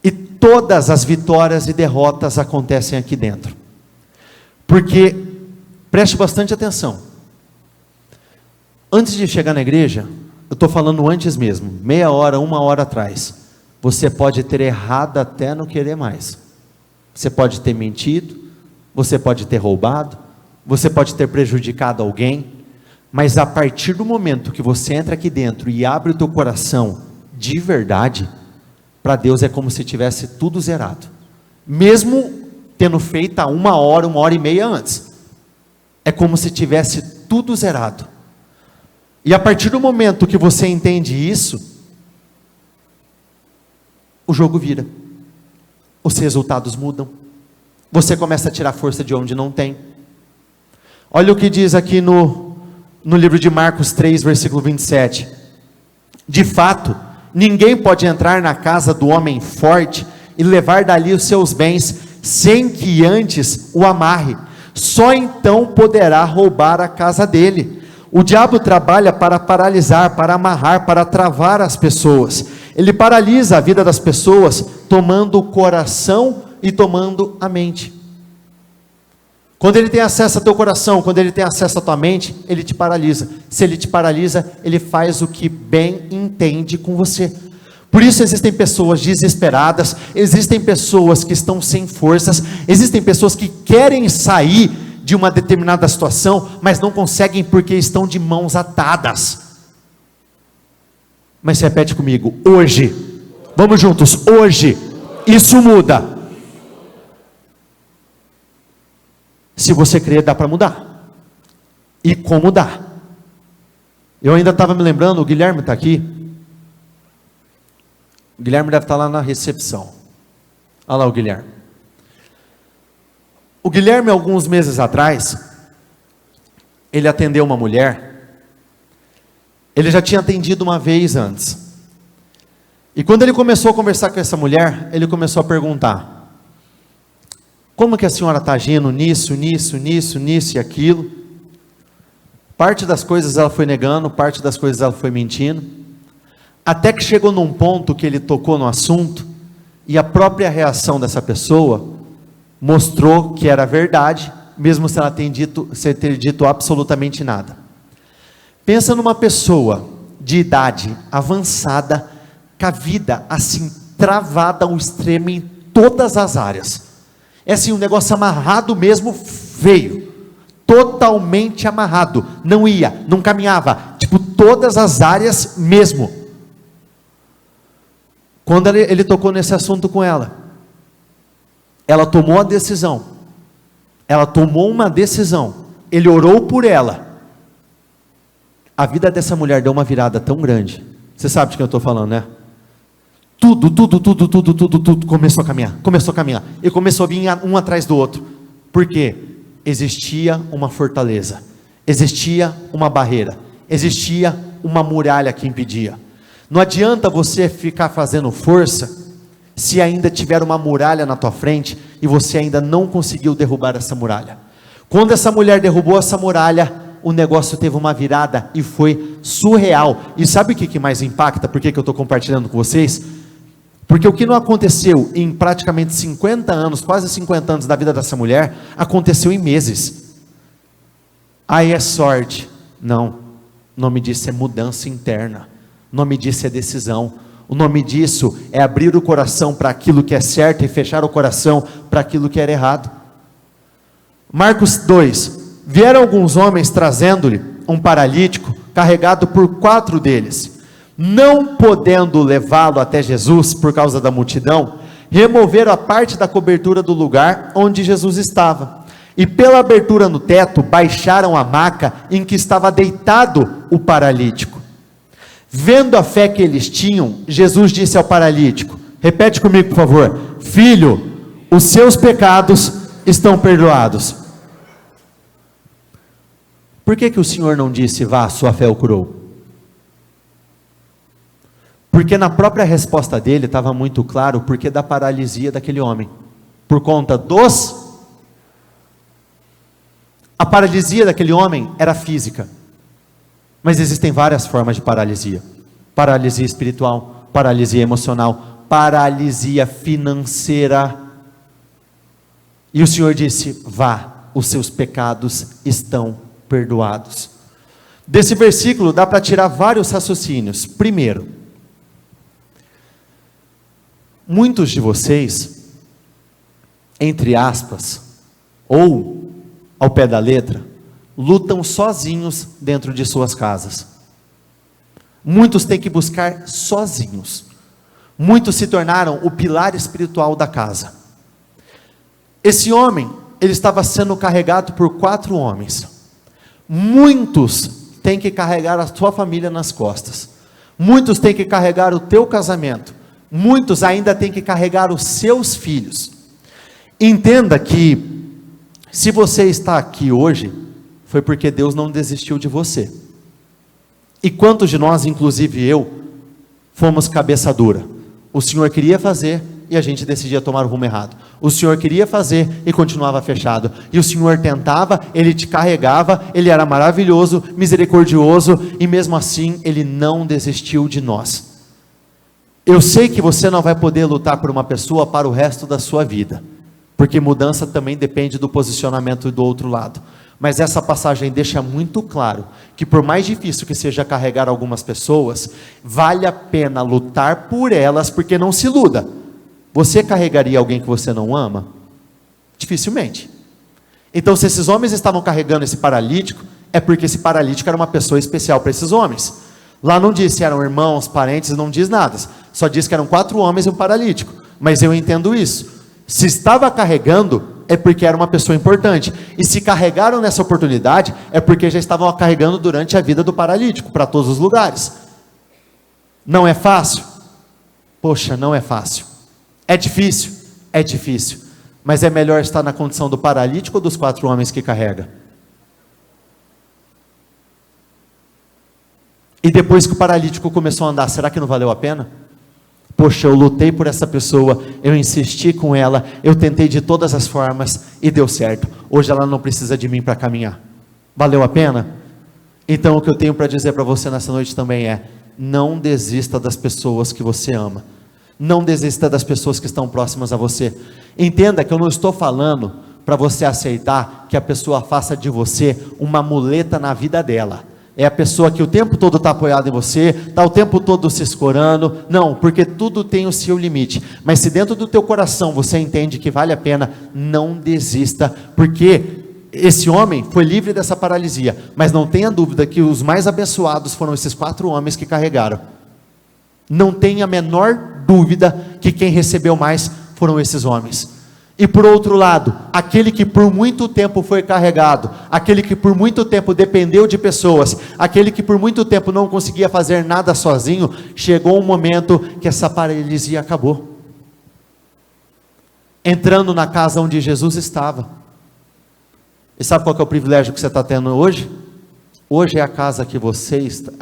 E todas as vitórias e derrotas acontecem aqui dentro. Porque, preste bastante atenção. Antes de chegar na igreja, eu estou falando antes mesmo, meia hora, uma hora atrás. Você pode ter errado até não querer mais. Você pode ter mentido, você pode ter roubado, você pode ter prejudicado alguém, mas a partir do momento que você entra aqui dentro e abre o teu coração de verdade, para Deus é como se tivesse tudo zerado, mesmo tendo feito a uma hora e meia antes, é como se tivesse tudo zerado. E a partir do momento que você entende isso, o jogo vira, os resultados mudam, você começa a tirar força de onde não tem. Olha o que diz aqui no livro de Marcos 3, versículo 27, de fato, ninguém pode entrar na casa do homem forte e levar dali os seus bens, sem que antes o amarre, só então poderá roubar a casa dele. O diabo trabalha para paralisar, para amarrar, para travar as pessoas. Ele paralisa a vida das pessoas, tomando o coração e tomando a mente. Quando ele tem acesso ao teu coração, quando ele tem acesso à tua mente, ele te paralisa. Se ele te paralisa, ele faz o que bem entende com você. Por isso existem pessoas desesperadas, existem pessoas que estão sem forças, existem pessoas que querem sair de uma determinada situação, mas não conseguem porque estão de mãos atadas. Mas repete comigo, hoje, vamos juntos, hoje, isso muda. Se você crer, dá para mudar. E como dá? Eu ainda estava me lembrando, o Guilherme está aqui. O Guilherme deve estar lá na recepção. Olha lá o Guilherme. O Guilherme, alguns meses atrás, ele atendeu uma mulher. Ele já tinha atendido uma vez antes. E quando ele começou a conversar com essa mulher, ele começou a perguntar: como que a senhora está agindo nisso e aquilo? Parte das coisas ela foi negando, parte das coisas ela foi mentindo, até que chegou num ponto que ele tocou no assunto, e a própria reação dessa pessoa mostrou que era verdade, mesmo se ela sem ter dito absolutamente nada. Pensa numa pessoa de idade avançada, com a vida assim, travada ao extremo em todas as áreas. É assim, um negócio amarrado mesmo, feio, totalmente amarrado, não ia, não caminhava, tipo todas as áreas mesmo. Quando ele tocou nesse assunto com ela, ela tomou a decisão, ela tomou uma decisão, ele orou por ela, a vida dessa mulher deu uma virada tão grande, você sabe de quem eu estou falando, né? Tudo começou a caminhar, e começou a vir um atrás do outro, porque existia uma fortaleza, existia uma barreira, existia uma muralha que impedia. Não adianta você ficar fazendo força, se ainda tiver uma muralha na tua frente, e você ainda não conseguiu derrubar essa muralha. Quando essa mulher derrubou essa muralha, o negócio teve uma virada, e foi surreal. E sabe o que mais impacta? Por que eu estou compartilhando com vocês? Porque o que não aconteceu em praticamente 50 anos, quase 50 anos da vida dessa mulher, aconteceu em meses. Aí é sorte. Não, o nome disso é mudança interna, o nome disso é decisão, o nome disso é abrir o coração para aquilo que é certo e fechar o coração para aquilo que era errado. Marcos 2, vieram alguns homens trazendo-lhe um paralítico, carregado por 4 deles, não podendo levá-lo até Jesus, por causa da multidão, removeram a parte da cobertura do lugar onde Jesus estava, e pela abertura no teto, baixaram a maca em que estava deitado o paralítico. Vendo a fé que eles tinham, Jesus disse ao paralítico, repete comigo por favor, filho, os seus pecados estão perdoados. Por que o Senhor não disse, vá, sua fé o curou? Porque na própria resposta dele estava muito claro o porquê da paralisia daquele homem, por conta a paralisia daquele homem era física, mas existem várias formas de paralisia: paralisia espiritual, paralisia emocional, paralisia financeira. E o Senhor disse, vá, os seus pecados estão perdoados. Desse versículo dá para tirar vários raciocínios. Primeiro, muitos de vocês, entre aspas, ou ao pé da letra, lutam sozinhos dentro de suas casas. Muitos têm que buscar sozinhos. Muitos se tornaram o pilar espiritual da casa. Esse homem, ele estava sendo carregado por 4 homens. Muitos têm que carregar a sua família nas costas. Muitos têm que carregar o teu casamento. Muitos ainda têm que carregar os seus filhos. Entenda que, se você está aqui hoje, foi porque Deus não desistiu de você. E quantos de nós, inclusive eu, fomos cabeça dura? O Senhor queria fazer e a gente decidia tomar o rumo errado. O Senhor queria fazer e continuava fechado. E o Senhor tentava, Ele te carregava, Ele era maravilhoso, misericordioso, e mesmo assim Ele não desistiu de nós. Eu sei que você não vai poder lutar por uma pessoa para o resto da sua vida, porque mudança também depende do posicionamento do outro lado. Mas essa passagem deixa muito claro que, por mais difícil que seja carregar algumas pessoas, vale a pena lutar por elas, porque não se iluda. Você carregaria alguém que você não ama? Dificilmente. Então, se esses homens estavam carregando esse paralítico, é porque esse paralítico era uma pessoa especial para esses homens. Lá não diz se eram irmãos, parentes, não diz nada. Só diz que eram 4 homens e um paralítico. Mas eu entendo isso. Se estava carregando, é porque era uma pessoa importante. E se carregaram nessa oportunidade, é porque já estavam carregando durante a vida do paralítico, para todos os lugares. Não é fácil? Poxa, não é fácil. É difícil? É difícil. Mas é melhor estar na condição do paralítico ou dos 4 homens que carrega? E depois que o paralítico começou a andar, será que não valeu a pena? Poxa, eu lutei por essa pessoa, eu insisti com ela, eu tentei de todas as formas e deu certo. Hoje ela não precisa de mim para caminhar. Valeu a pena? Então o que eu tenho para dizer para você nessa noite também é: não desista das pessoas que você ama. Não desista das pessoas que estão próximas a você. Entenda que eu não estou falando para você aceitar que a pessoa faça de você uma muleta na vida dela. É a pessoa que o tempo todo está apoiada em você, está o tempo todo se escorando. Não, porque tudo tem o seu limite. Mas se dentro do teu coração você entende que vale a pena, não desista, porque esse homem foi livre dessa paralisia. Mas não tenha dúvida que os mais abençoados foram esses 4 homens que carregaram. Não tenha a menor dúvida que quem recebeu mais foram esses homens. E por outro lado, aquele que por muito tempo foi carregado, aquele que por muito tempo dependeu de pessoas, aquele que por muito tempo não conseguia fazer nada sozinho, chegou um momento que essa paralisia acabou. Entrando na casa onde Jesus estava. E sabe qual que é o privilégio que você está tendo hoje? Hoje é a casa que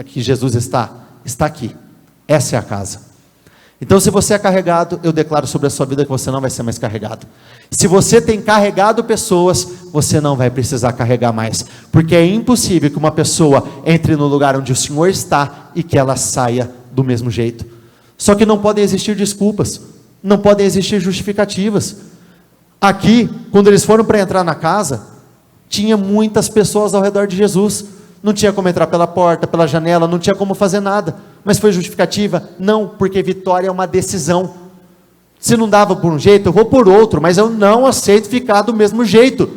que Jesus está aqui. Essa é a casa. Então, se você é carregado, eu declaro sobre a sua vida que você não vai ser mais carregado. Se você tem carregado pessoas, você não vai precisar carregar mais, porque é impossível que uma pessoa entre no lugar onde o Senhor está e que ela saia do mesmo jeito. Só que não podem existir desculpas, não podem existir justificativas. Aqui, quando eles foram para entrar na casa, tinha muitas pessoas ao redor de Jesus. Não tinha como entrar pela porta, pela janela, não tinha como fazer nada. Mas foi justificativa? Não, porque vitória é uma decisão. Se não dava por um jeito, eu vou por outro, mas eu não aceito ficar do mesmo jeito.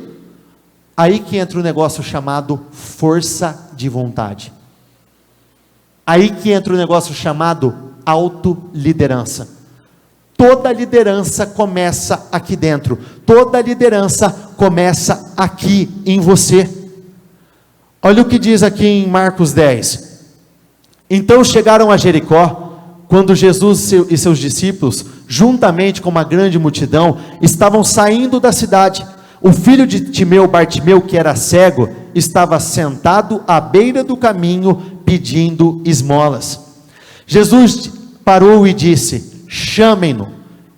Aí que entra o negócio chamado força de vontade. Aí que entra o negócio chamado autoliderança. Toda liderança começa aqui dentro. Toda liderança começa aqui em você. Olha o que diz aqui em Marcos 10. Então chegaram a Jericó, quando Jesus e seus discípulos, juntamente com uma grande multidão, estavam saindo da cidade. O filho de Timeu, Bartimeu, que era cego, estava sentado à beira do caminho, pedindo esmolas. Jesus parou e disse: chamem-no.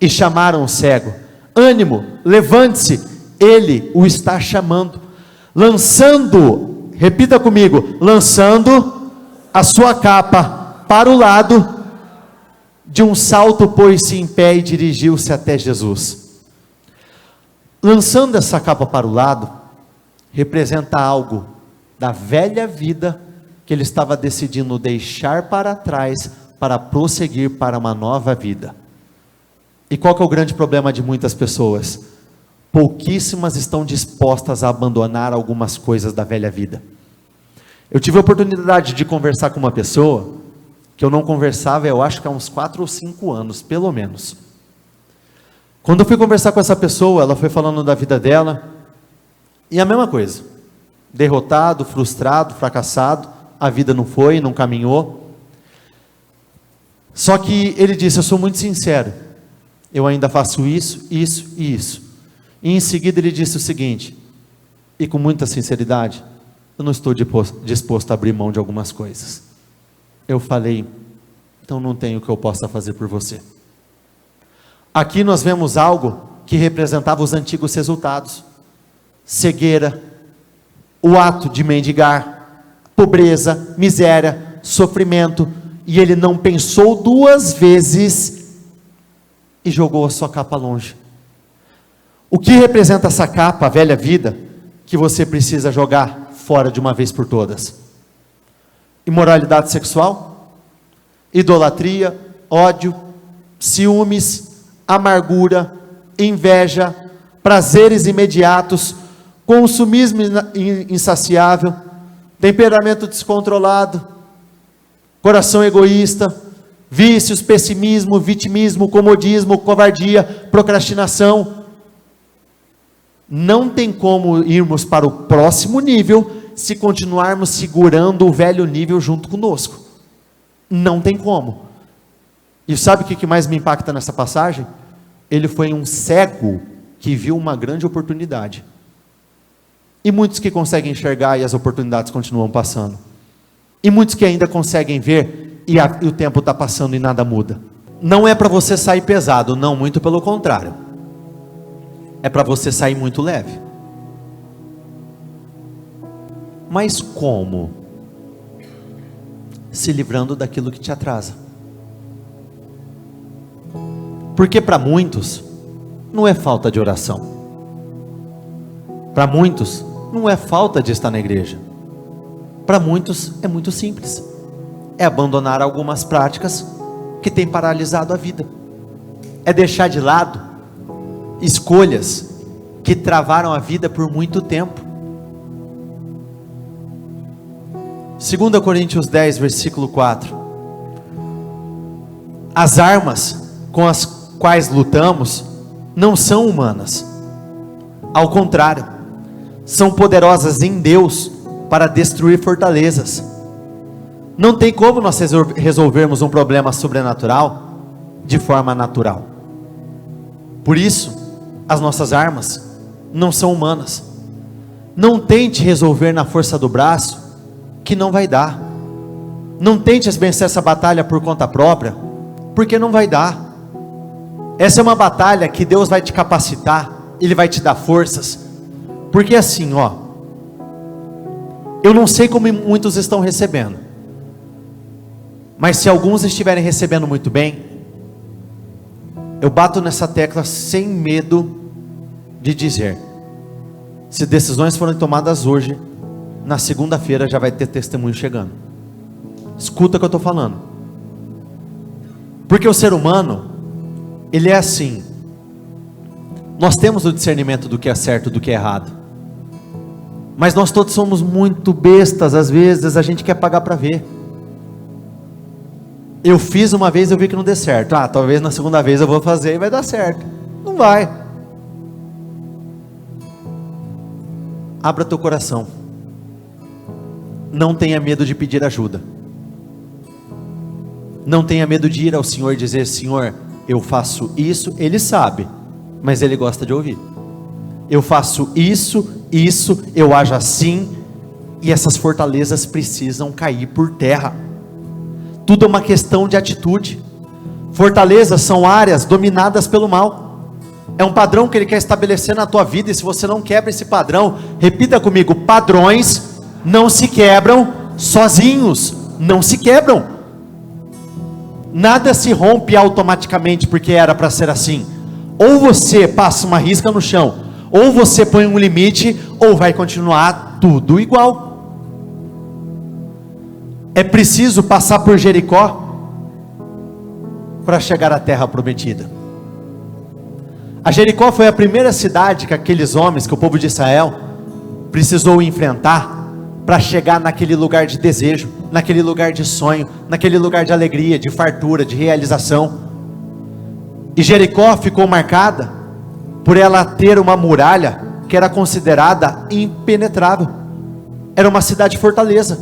E chamaram o cego. Ânimo, levante-se, ele o está chamando. Lançando, repita comigo, lançando a sua capa para o lado, de um salto pôs-se em pé e dirigiu-se até Jesus. Lançando essa capa para o lado, representa algo da velha vida que ele estava decidindo deixar para trás para prosseguir para uma nova vida. E qual que é o grande problema de muitas pessoas? Pouquíssimas estão dispostas a abandonar algumas coisas da velha vida. Eu tive a oportunidade de conversar com uma pessoa que eu não conversava, eu acho que há uns 4 ou 5 anos, pelo menos. Quando eu fui conversar com essa pessoa, ela foi falando da vida dela, e a mesma coisa, derrotado, frustrado, fracassado, a vida não foi, não caminhou. Só que ele disse: eu sou muito sincero, eu ainda faço isso, isso e isso. E em seguida ele disse o seguinte, e com muita sinceridade: eu não estou disposto a abrir mão de algumas coisas. Eu falei: então não tem o que eu possa fazer por você. Aqui nós vemos algo que representava os antigos resultados: cegueira, o ato de mendigar, pobreza, miséria, sofrimento, e ele não pensou 2 vezes e jogou a sua capa longe. O que representa essa capa, a velha vida, que você precisa jogar fora de uma vez por todas? Imoralidade sexual, idolatria, ódio, ciúmes, amargura, inveja, prazeres imediatos, consumismo insaciável, temperamento descontrolado, coração egoísta, vícios, pessimismo, vitimismo, comodismo, covardia, procrastinação. Não tem como irmos para o próximo nível se continuarmos segurando o velho nível junto conosco. Não tem como. E sabe o que mais me impacta nessa passagem? Ele foi um cego que viu uma grande oportunidade. E muitos que conseguem enxergar e as oportunidades continuam passando. E muitos que ainda conseguem ver e o tempo está passando e nada muda. Não é para você sair pesado, não, muito pelo contrário. É para você sair muito leve. Mas como? Se livrando daquilo que te atrasa. Porque para muitos, não é falta de oração. Para muitos, não é falta de estar na igreja. Para muitos, é muito simples. É abandonar algumas práticas que têm paralisado a vida. É deixar de lado escolhas que travaram a vida por muito tempo. 2 Coríntios 10, versículo 4. As armas com as quais lutamos não são humanas, Ao contrário, são poderosas em Deus para destruir fortalezas. Não tem como nós resolvermos um problema sobrenatural de forma natural. Por isso, as nossas armas não são humanas. Não tente resolver na força do braço, que não vai dar. Não tente vencer essa batalha por conta própria, porque não vai dar. Essa é uma batalha que Deus vai te capacitar, Ele vai te dar forças, porque assim, eu não sei como muitos estão recebendo, mas se alguns estiverem recebendo muito bem, eu bato nessa tecla sem medo de dizer, se decisões forem tomadas hoje, na segunda-feira já vai ter testemunho chegando. Escuta o que eu estou falando, porque o ser humano, ele é assim, nós temos o discernimento do que é certo e do que é errado, mas nós todos somos muito bestas, às vezes a gente quer pagar para ver. Eu fiz uma vez, eu vi que não deu certo, talvez na segunda vez eu vou fazer e vai dar certo. Não vai. Abra teu coração, não tenha medo de pedir ajuda, não tenha medo de ir ao Senhor e dizer, Senhor, eu faço isso, Ele sabe, mas Ele gosta de ouvir. Eu faço isso, eu ajo assim, e essas fortalezas precisam cair por terra. Tudo é uma questão de atitude. Fortalezas são áreas dominadas pelo mal. É um padrão que Ele quer estabelecer na tua vida, e se você não quebra esse padrão, repita comigo, padrões não se quebram sozinhos, não se quebram. Nada se rompe automaticamente porque era para ser assim. Ou você passa uma risca no chão, ou você põe um limite, ou vai continuar tudo igual. É preciso passar por Jericó para chegar à terra prometida. A Jericó foi a primeira cidade que aqueles homens, que o povo de Israel precisou enfrentar para chegar naquele lugar de desejo, naquele lugar de sonho, naquele lugar de alegria, de fartura, de realização. E Jericó ficou marcada por ela ter uma muralha que era considerada impenetrável. Era uma cidade fortaleza.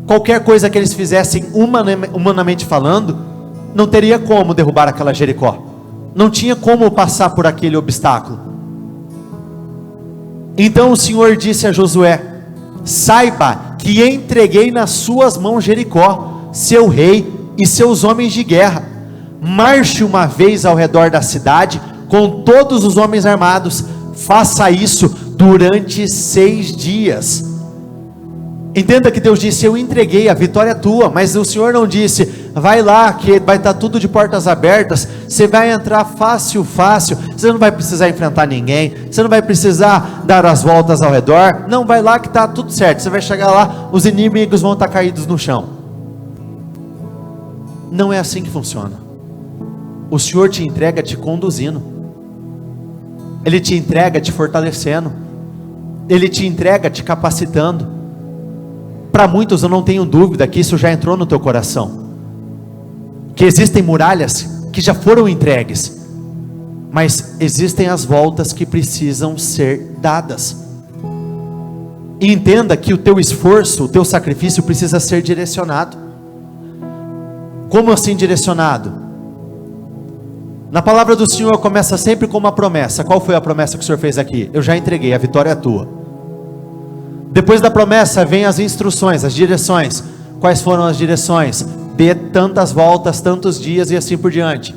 Qualquer coisa que eles fizessem humanamente falando, não teria como derrubar aquela Jericó. Não tinha como passar por aquele obstáculo. Então o Senhor disse a Josué, saiba que entreguei nas suas mãos Jericó, seu rei e seus homens de guerra. Marche uma vez ao redor da cidade, com todos os homens armados, faça isso durante 6 dias. Entenda que Deus disse, eu entreguei, a vitória é tua, mas o Senhor não disse, vai lá que vai estar tudo de portas abertas, você vai entrar fácil, você não vai precisar enfrentar ninguém, você não vai precisar dar as voltas ao redor, não, vai lá que está tudo certo, você vai chegar lá, os inimigos vão estar caídos no chão. Não é assim que funciona. O Senhor te entrega te conduzindo, Ele te entrega te fortalecendo, Ele te entrega te capacitando. Para muitos eu não tenho dúvida que isso já entrou no teu coração, que existem muralhas que já foram entregues, mas existem as voltas que precisam ser dadas. E entenda que o teu esforço, o teu sacrifício precisa ser direcionado. Como assim direcionado? Na palavra do Senhor começa sempre com uma promessa. Qual foi a promessa que o Senhor fez aqui? Eu já entreguei, a vitória é tua. Depois da promessa vem as instruções, as direções. Quais foram as direções? Dê tantas voltas, tantos dias e assim por diante.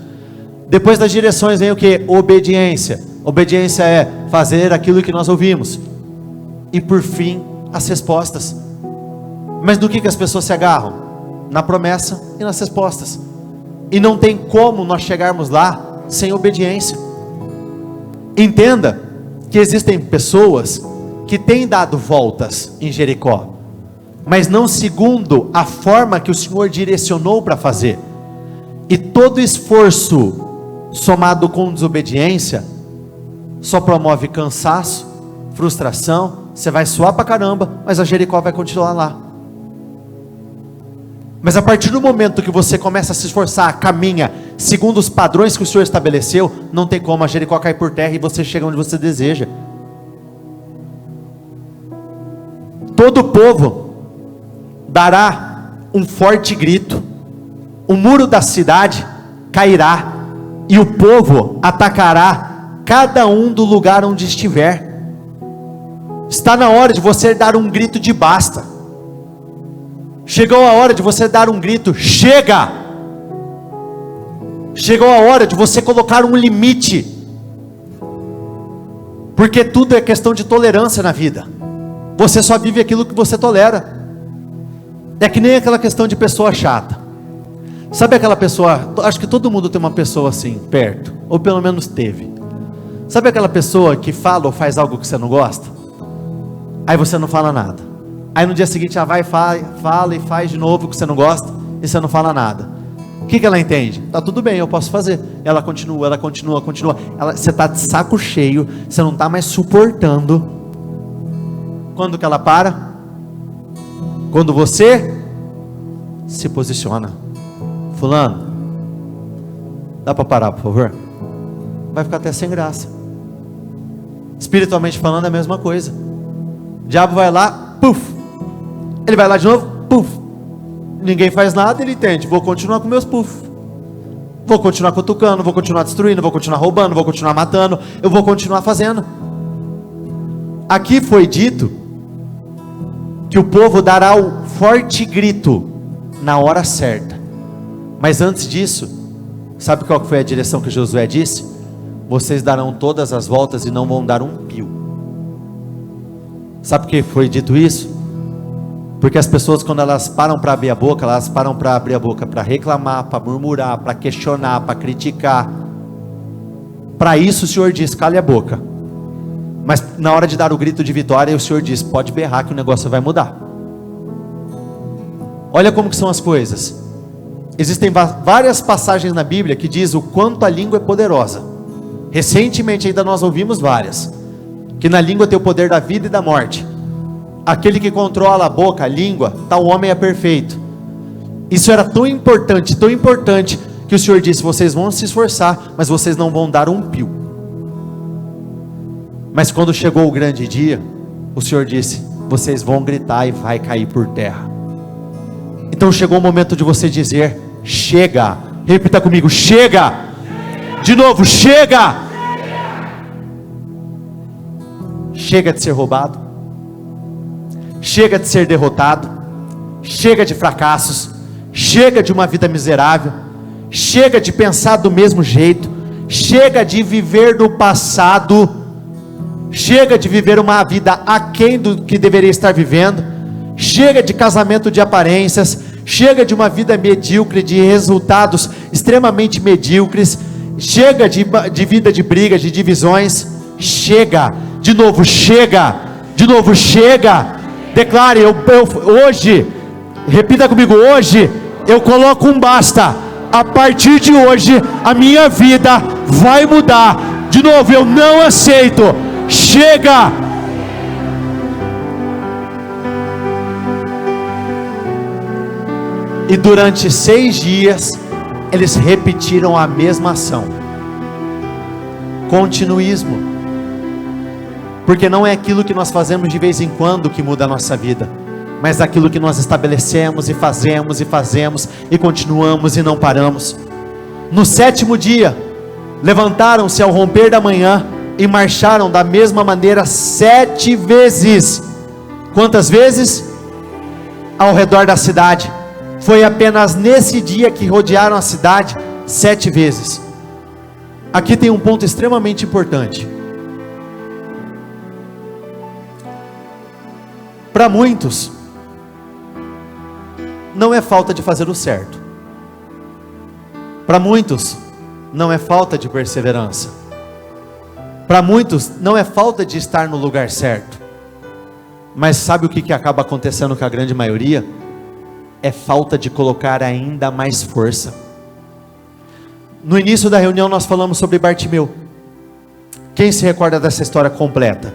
Depois das direções vem o que? Obediência. Obediência é fazer aquilo que nós ouvimos. E por fim, as respostas. Mas do que as pessoas se agarram? Na promessa e nas respostas. E não tem como nós chegarmos lá sem obediência. Entenda que existem pessoas que têm dado voltas em Jericó, mas não segundo a forma que o Senhor direcionou para fazer. E todo esforço somado com desobediência só promove cansaço, frustração. Você vai suar para caramba, mas a Jericó vai continuar lá. Mas a partir do momento que você começa a se esforçar, caminha segundo os padrões que o Senhor estabeleceu, não tem como a Jericó cair por terra e você chega onde você deseja. todo o povo dará um forte grito, o muro da cidade cairá, e o povo atacará cada um do lugar onde estiver. Está na hora de você dar um grito de basta. Chegou a hora de você dar um grito, chega! Chegou a hora de você colocar um limite, porque tudo é questão de tolerância na vida. Você só vive aquilo que você tolera. É que nem aquela questão de pessoa chata. Sabe aquela pessoa, acho que todo mundo tem uma pessoa assim, perto, ou pelo menos teve. Sabe aquela pessoa que fala ou faz algo que você não gosta? Aí você não fala nada. Aí no dia seguinte ela vai, fala e faz de novo o que você não gosta, e você não fala nada. O que ela entende? Tá tudo bem, eu posso fazer. Ela continua. Você está de saco cheio, você não está mais suportando. Quando que ela para? Quando você se posiciona. Fulano, dá para parar, por favor? Vai ficar até sem graça. Espiritualmente falando é a mesma coisa. O diabo vai lá, puf. Ele vai lá de novo, puf. Ninguém faz nada, ele entende, vou continuar com meus puff. Vou continuar cutucando, vou continuar destruindo, vou continuar roubando, vou continuar matando, eu vou continuar fazendo. Aqui foi dito que o povo dará o forte grito na hora certa. Mas antes disso, sabe qual foi a direção que Josué disse? Vocês darão todas as voltas e não vão dar um pio. Sabe por que foi dito isso? Porque as pessoas, quando elas param para abrir a boca, elas param para abrir a boca para reclamar, para murmurar, para questionar, para criticar. Para isso o Senhor diz, cale a boca. Mas na hora de dar o grito de vitória, o Senhor diz, pode berrar que o negócio vai mudar. Olha como que são as coisas. Existem várias passagens na Bíblia que diz o quanto a língua é poderosa. Recentemente ainda nós ouvimos várias. Que na língua tem o poder da vida e da morte. Aquele que controla a boca, a língua, tal homem é perfeito. Isso era tão importante, que o Senhor disse, vocês vão se esforçar, mas vocês não vão dar um pio. Mas quando chegou o grande dia, o Senhor disse, vocês vão gritar e vai cair por terra. Então chegou o momento de você dizer, chega. Repita comigo, chega. De novo, chega. Chega de ser roubado. Chega de ser derrotado. Chega de fracassos. Chega de uma vida miserável. Chega de pensar do mesmo jeito. Chega de viver do passado. Chega de viver uma vida aquém do que deveria estar vivendo. Chega de casamento de aparências. Chega de uma vida medíocre, de resultados extremamente medíocres. Chega de vida de brigas, de divisões. Chega. De novo, chega. De novo, chega. Declare, hoje, repita comigo, hoje eu coloco um basta. A partir de hoje, a minha vida vai mudar. De novo, eu não aceito. Chega. E durante 6 dias, eles repetiram a mesma ação. Continuismo. Porque não é aquilo que nós fazemos de vez em quando que muda a nossa vida, mas aquilo que nós estabelecemos e fazemos e continuamos e não paramos. No 7º dia, levantaram-se ao romper da manhã e marcharam da mesma maneira 7 vezes. Quantas vezes? Ao redor da cidade. Foi apenas nesse dia que rodearam a cidade 7 vezes. Aqui tem um ponto extremamente importante. Para muitos, não é falta de fazer o certo. Para muitos, não é falta de perseverança. Para muitos, não é falta de estar no lugar certo. Mas sabe o que acaba acontecendo com a grande maioria? É falta de colocar ainda mais força. No início da reunião nós falamos sobre Bartimeu. Quem se recorda dessa história completa?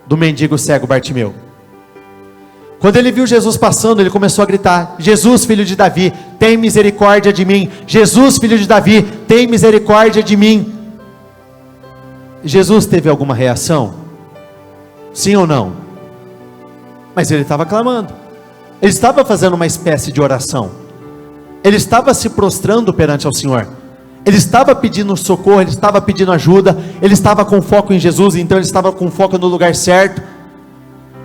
Do mendigo cego Bartimeu. Quando ele viu Jesus passando, ele começou a gritar, Jesus, filho de Davi, tem misericórdia de mim. Jesus, filho de Davi, tem misericórdia de mim. Jesus teve alguma reação? Sim ou não? Mas ele estava clamando, ele estava fazendo uma espécie de oração, ele estava se prostrando perante ao Senhor, ele estava pedindo socorro, ele estava pedindo ajuda, ele estava com foco em Jesus, então ele estava com foco no lugar certo.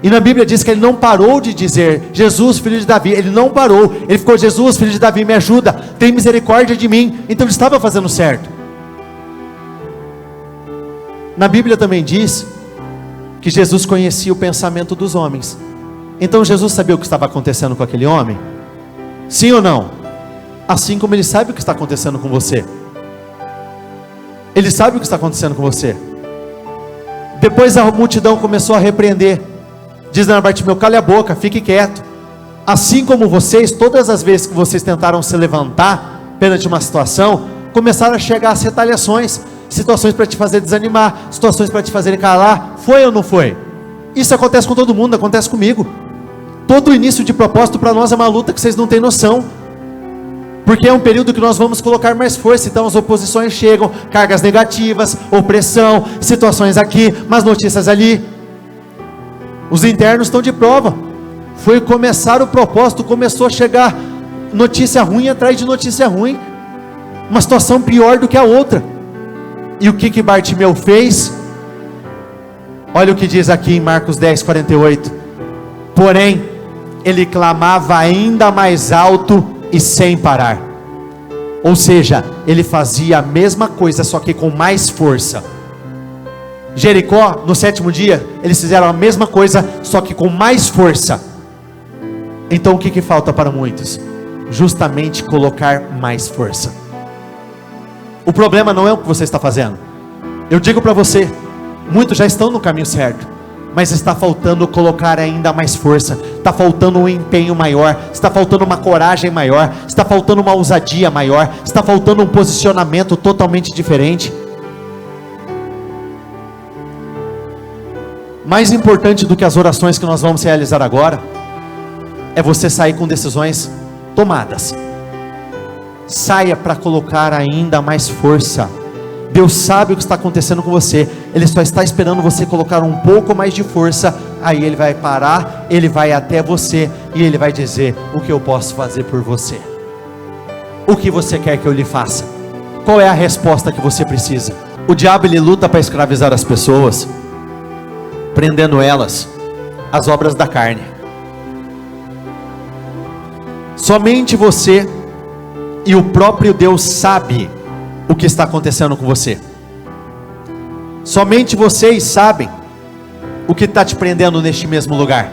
E na Bíblia diz que ele não parou de dizer: Jesus, filho de Davi. Ele não parou, ele ficou: Jesus, filho de Davi, me ajuda, tem misericórdia de mim. Então ele estava fazendo certo. Na Bíblia também diz que Jesus conhecia o pensamento dos homens. Então Jesus sabia o que estava acontecendo com aquele homem? Sim ou não? Assim como ele sabe o que está acontecendo com você. Ele sabe o que está acontecendo com você. Depois a multidão começou a repreender, dizendo a Bartimeu: cale a boca, fique quieto. Assim como vocês, todas as vezes que vocês tentaram se levantar perante uma situação, começaram a chegar as retaliações, situações para te fazer desanimar, situações para te fazer calar. Foi ou não foi? Isso acontece com todo mundo, acontece comigo. Todo início de propósito para nós é uma luta que vocês não têm noção, porque é um período que nós vamos colocar mais força. Então as oposições chegam, cargas negativas, opressão, situações aqui, mas notícias ali. Os internos estão de prova. Foi começar o propósito, começou a chegar notícia ruim atrás de notícia ruim, uma situação pior do que a outra. E o que Bartimeu fez? Olha o que diz aqui em Marcos 10:48. Porém, ele clamava ainda mais alto e sem parar. Ou seja, ele fazia a mesma coisa, só que com mais força. Jericó, no 7º dia, eles fizeram a mesma coisa, só que com mais força. Então o que falta para muitos? Justamente colocar mais força. O problema não é o que você está fazendo. Eu digo para você, muitos já estão no caminho certo, mas está faltando colocar ainda mais força, está faltando um empenho maior, está faltando uma coragem maior, está faltando uma ousadia maior, está faltando um posicionamento totalmente diferente. Mais importante do que as orações que nós vamos realizar agora, é você sair com decisões tomadas. Saia para colocar ainda mais força. Deus sabe o que está acontecendo com você, Ele só está esperando você colocar um pouco mais de força. Aí Ele vai parar, Ele vai até você e Ele vai dizer: o que eu posso fazer por você? O que você quer que eu lhe faça? Qual é a resposta que você precisa? O diabo, ele luta para escravizar as pessoas, prendendo elas às obras da carne. Somente você e o próprio Deus sabe o que está acontecendo com você. Somente vocês sabem o que está te prendendo neste mesmo lugar.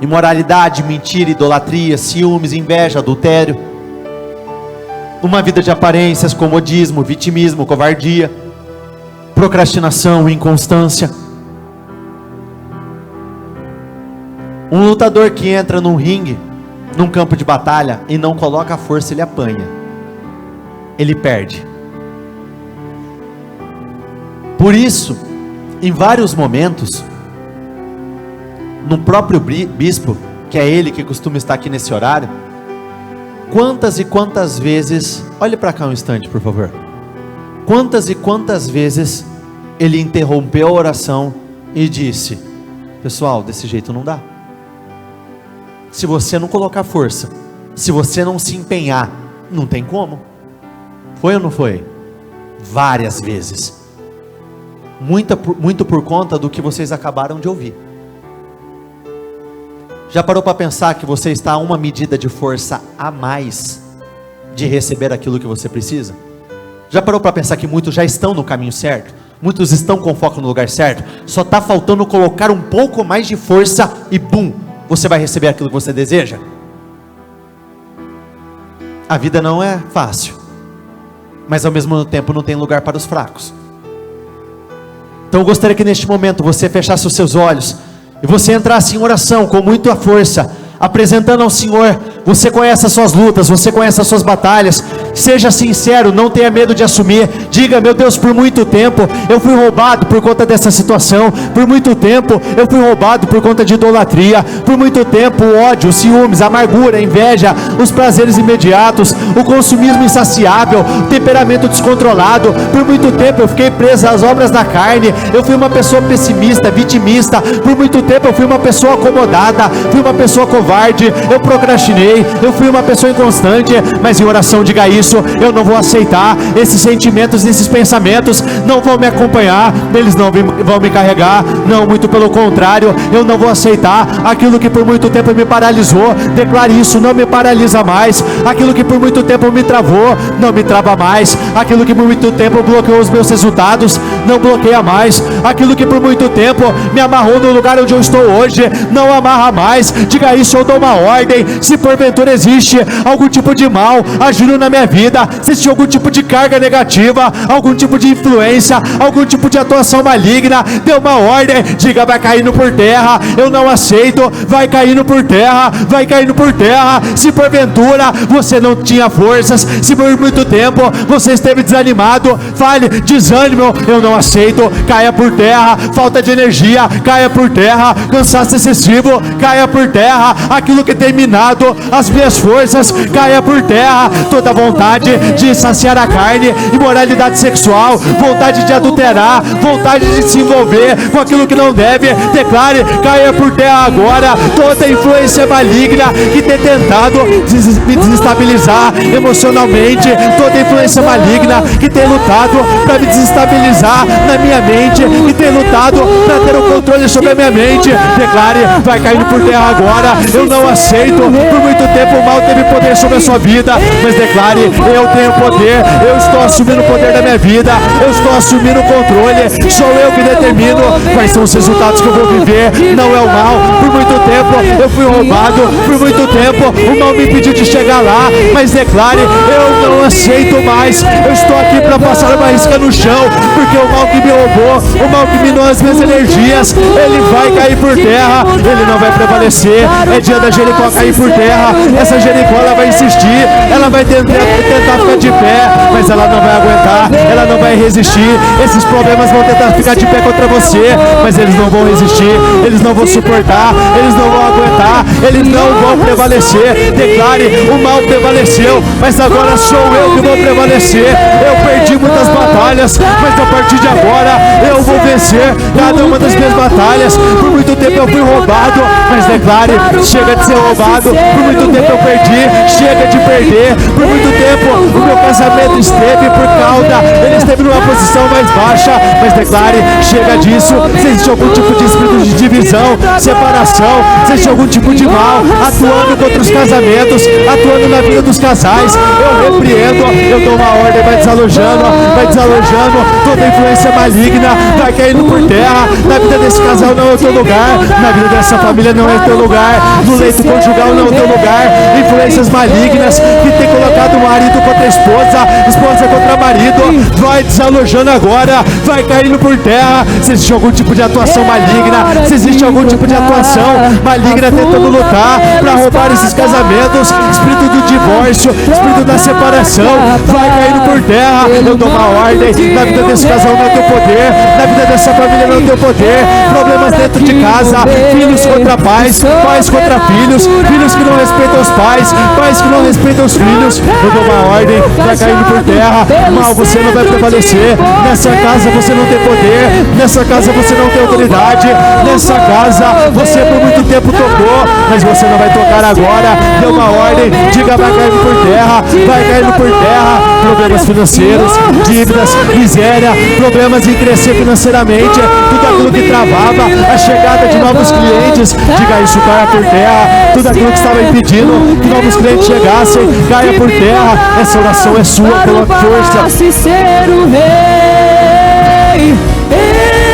Imoralidade, mentira, idolatria, ciúmes, inveja, adultério, uma vida de aparências, comodismo, vitimismo, covardia, procrastinação, inconstância. Um lutador que entra num ringue, num campo de batalha, e não coloca a força, ele apanha, ele perde. Por isso, em vários momentos, no próprio bispo, que é ele que costuma estar aqui nesse horário, quantas e quantas vezes, olhe para cá um instante por favor, quantas e quantas vezes ele interrompeu a oração e disse: pessoal, desse jeito não dá. Se você não colocar força, se você não se empenhar, não tem como. Foi ou não foi? Várias vezes. Muito por conta do que vocês acabaram de ouvir. Já parou para pensar que você está a uma medida de força a mais de receber aquilo que você precisa? Já parou para pensar que muitos já estão no caminho certo? Muitos estão com foco no lugar certo? Só está faltando colocar um pouco mais de força e bum, você vai receber aquilo que você deseja? A vida não é fácil, mas ao mesmo tempo não tem lugar para os fracos. Então eu gostaria que neste momento você fechasse os seus olhos e você entrasse em oração com muita força, apresentando ao Senhor. Você conhece as suas lutas, você conhece as suas batalhas, Seja sincero, não tenha medo de assumir. Diga: meu Deus, por muito tempo eu fui roubado por conta dessa situação. Por muito tempo eu fui roubado por conta de idolatria. Por muito tempo o ódio, os ciúmes, a amargura, a inveja, os prazeres imediatos, o consumismo insaciável, o temperamento descontrolado. Por muito tempo eu fiquei preso às obras da carne. Eu fui uma pessoa pessimista, vitimista. Por muito tempo eu fui uma pessoa acomodada, fui uma pessoa covarde, eu procrastinei, eu fui uma pessoa inconstante. Mas em oração diga isso: eu não vou aceitar esses sentimentos, esses pensamentos não vão me acompanhar, eles não vão me carregar. Não, muito pelo contrário, eu não vou aceitar aquilo que por muito tempo me paralisou. Declare isso: não me paralisa mais. Aquilo que por muito tempo me travou, não me trava mais. Aquilo que por muito tempo bloqueou os meus resultados, não bloqueia mais. Aquilo que por muito tempo me amarrou no lugar onde eu estou hoje, não amarra mais. Diga isso: eu dou uma ordem. Se porventura existe algum tipo de mal agindo na minha vida, se existe algum tipo de carga negativa, algum tipo de influência, algum tipo de atuação maligna, dê uma ordem. Diga: vai caindo por terra, eu não aceito. Vai caindo por terra, vai caindo por terra. Se porventura você não tinha forças, se por muito tempo você esteve desanimado, fale: desânimo, eu não aceito. Caia por terra. Falta de energia, caia por terra. Cansaço excessivo, caia por terra. Aquilo que tem minado as minhas forças, caia por terra. Toda vontade de saciar a carne, imoralidade sexual, vontade de adulterar, vontade de se envolver com aquilo que não deve, declare: caia por terra agora. Toda influência maligna que tem tentado me desestabilizar emocionalmente, toda influência maligna que tem lutado para me desestabilizar na minha mente, que tem lutado para ter o controle sobre a minha mente, declare: vai caindo por terra agora. Eu não aceito. Por muito tempo o mal teve poder sobre a sua vida, mas declare: eu tenho poder. Eu estou assumindo o poder da minha vida, eu estou assumindo o controle. Sou eu que determino quais são os resultados que eu vou viver, não é o mal. Por muito tempo eu fui roubado, por muito tempo o mal me impediu de chegar lá, mas declare: eu não aceito mais. Eu estou aqui para passar uma isca no chão, porque o mal que me roubou, o mal que minou as minhas energias, ele vai cair por terra, ele não vai prevalecer. É dia da Jericó cair por terra. Essa Jericó, ela vai insistir, ela vai tentar ficar de pé, mas ela não vai aguentar, ela não vai resistir. Esses problemas vão tentar ficar de pé contra você, mas eles não vão resistir, eles não vão suportar, eles não vão aguentar, eles não vão prevalecer. Declare: o mal prevaleceu, mas agora sou eu que vou prevalecer. Eu perdi muitas batalhas, mas a partir de agora eu vou vencer cada uma das minhas batalhas. Por muito tempo eu fui roubado, mas declare: chega de ser roubado. Por muito tempo eu perdi, chega de perder. Por muito tempo o meu casamento esteve por cauda, ele esteve numa posição mais baixa, mas declare: chega disso. Se existe algum tipo de espírito de divisão, separação, se existe algum tipo de mal atuando contra os casamentos, atuando na vida dos casais, eu repreendo, eu dou uma ordem: vai desalojando toda influência maligna, vai caindo por terra. Na vida desse casal não é o teu lugar, na vida dessa família não é o teu lugar, no leito conjugal não é o teu lugar. Influências malignas que tem colocado marido contra esposa, esposa contra marido, vai desalojando agora, vai caindo por terra. Se existe algum tipo de atuação maligna, se existe algum tipo de atuação maligna tentando lutar para roubar esses casamentos, espírito do divórcio, espírito da separação, vai caindo por terra. Eu dou uma ordem: na vida desse casal não é teu poder, na vida dessa família não é teu poder. Problemas dentro de casa, filhos contra pais, pais contra filhos, filhos que não respeitam os pais, pais que não respeitam os filhos. Eu dou uma ordem: vai caindo por terra. Mal, você não vai prevalecer. Nessa casa você não tem poder, nessa casa você não tem autoridade, nessa casa você por muito tempo tocou, mas você não vai tocar agora. Deu uma ordem: diga: vai caindo por terra, vai caindo por terra. Problemas financeiros, dívidas, miséria, problemas em crescer financeiramente, tudo aquilo que travava a chegada de novos clientes, diga isso: caia por terra. Tudo aquilo que estava impedindo que novos clientes chegassem, caia por terra. Essa oração é sua, pela força. Ser o rei,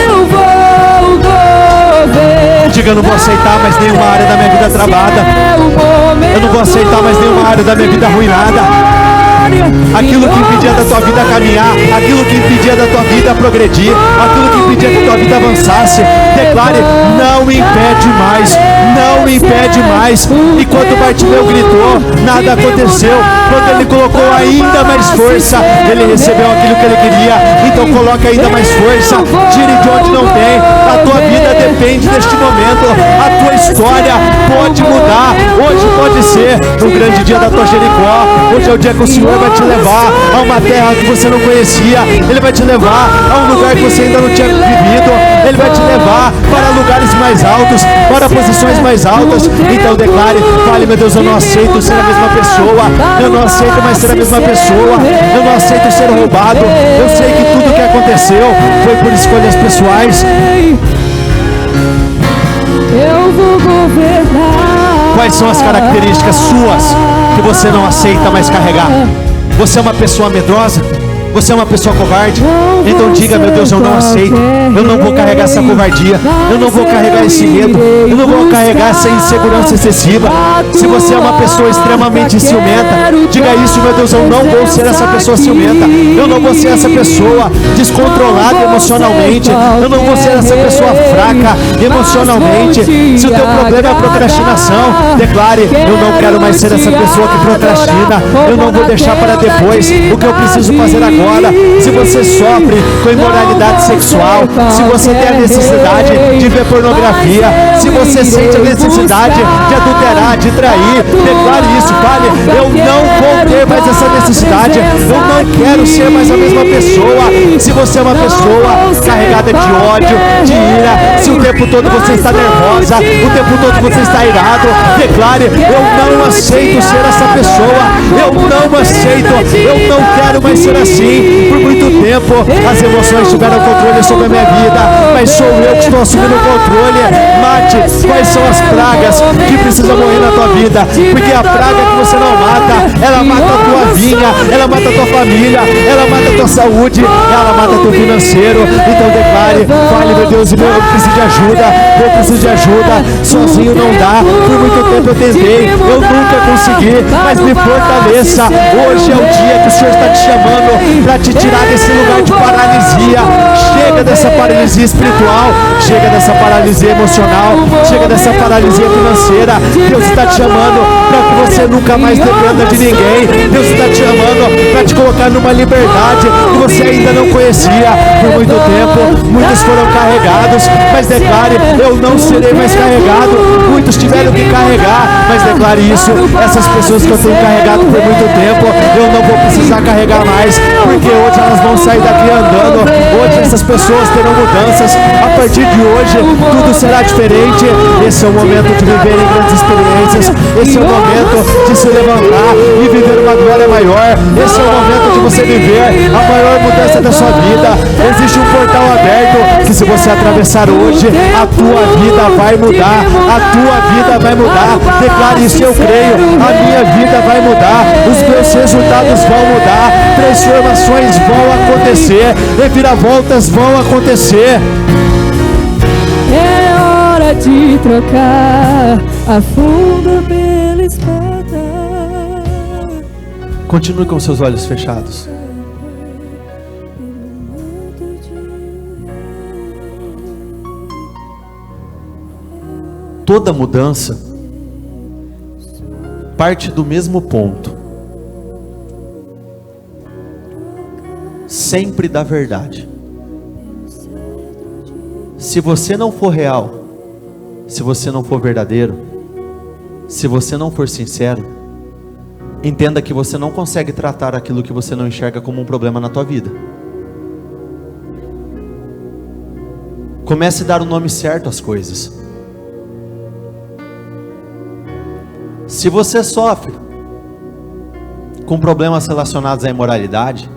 eu vou governar. Diga: eu não vou aceitar mais nenhuma área da minha vida travada, eu não vou aceitar mais nenhuma área da minha vida arruinada. Aquilo que impedia da tua vida caminhar, aquilo que impedia da tua vida progredir, aquilo que impedia que a tua vida avançasse, declare: não impede mais, não impede pede mais. E quando Bartimeu gritou, nada aconteceu. Quando ele colocou ainda mais força, ele recebeu aquilo que ele queria. Então coloca ainda mais força, tire de onde não tem. A tua vida depende deste momento. A tua história pode mudar. Hoje pode ser o grande dia da tua Jericó. Hoje é o dia que o Senhor vai te levar a uma terra que você não conhecia. Ele vai te levar a um lugar que você ainda não tinha vivido. Ele vai te levar para lugares mais altos, para posições mais altas. Então declare, fale: meu Deus, eu não aceito ser a mesma pessoa. Eu não aceito mais ser a mesma pessoa. Eu não aceito ser roubado. Eu sei que tudo que aconteceu foi por escolhas pessoais. Eu vou governar. Quais são as características suas que você não aceita mais carregar? Você é uma pessoa medrosa? Você é uma pessoa covarde? Então diga: meu Deus, eu não aceito. Eu não vou carregar essa covardia. Eu não vou carregar esse medo. Eu não vou carregar essa insegurança excessiva. Se você é uma pessoa extremamente ciumenta, diga isso: meu Deus, eu não vou ser essa pessoa ciumenta. Eu não vou ser essa pessoa descontrolada emocionalmente. Eu não vou ser essa pessoa fraca emocionalmente. Se o teu problema é a procrastinação, declare: eu não quero mais ser essa pessoa que procrastina. Eu não vou deixar para depois o que eu preciso fazer agora. Se você sofre com imoralidade sexual, se você tem a necessidade de ver pornografia, se você sente a necessidade de adulterar, de trair, declare isso, fale: eu não vou ter mais essa necessidade. Eu não quero ser mais a mesma pessoa. Se você é uma pessoa carregada de ódio, de ira, se o tempo todo você está nervosa, o tempo todo você está irado, declare: eu não aceito ser essa pessoa. Eu não aceito. Eu não quero mais ser assim. Por muito tempo as emoções tiveram controle sobre a minha vida, mas sou eu que estou assumindo o controle. Mate quais são as pragas que precisam morrer na tua vida, porque a praga que você não mata, ela mata a tua vinha, ela mata a tua família, ela mata a tua saúde, ela mata o teu financeiro. Então declare, fale: meu Deus, eu preciso de ajuda, eu preciso de ajuda, sozinho não dá. Por muito tempo eu tentei, eu nunca consegui, mas me fortaleça. Hoje é o dia que o Senhor está te chamando para te tirar desse lugar de paralisia. Chega dessa paralisia espiritual, chega dessa paralisia emocional, chega dessa paralisia financeira. Deus está te chamando para que você nunca mais dependa de ninguém. Deus está te chamando para te colocar numa liberdade que você ainda não conhecia. Por muito tempo, muitos foram carregados, mas declare: eu não serei mais carregado. Muitos tiveram que carregar, mas declare isso: essas pessoas que eu tenho carregado por muito tempo, eu não vou precisar carregar mais, porque hoje elas vão sair daqui andando. Hoje essas pessoas terão mudanças. A partir de hoje tudo será diferente. Esse é o momento de viver em grandes experiências. Esse é o momento de se levantar e viver uma glória maior. Esse é o momento de você viver a maior mudança da sua vida. Existe um portal aberto que, se você atravessar hoje, a tua vida vai mudar. A tua vida vai mudar. Declare isso: eu creio, a minha vida vai mudar. Os meus resultados vão mudar. Transformações vão acontecer, reviravoltas vão acontecer. É hora de trocar a fundo pela espada. Continue com seus olhos fechados. Toda mudança parte do mesmo ponto, sempre da verdade. Se você não for real, se você não for verdadeiro, se você não for sincero, entenda que você não consegue tratar aquilo que você não enxerga como um problema na tua vida. Comece a dar o nome certo às coisas. Se você sofre com problemas relacionados à imoralidade,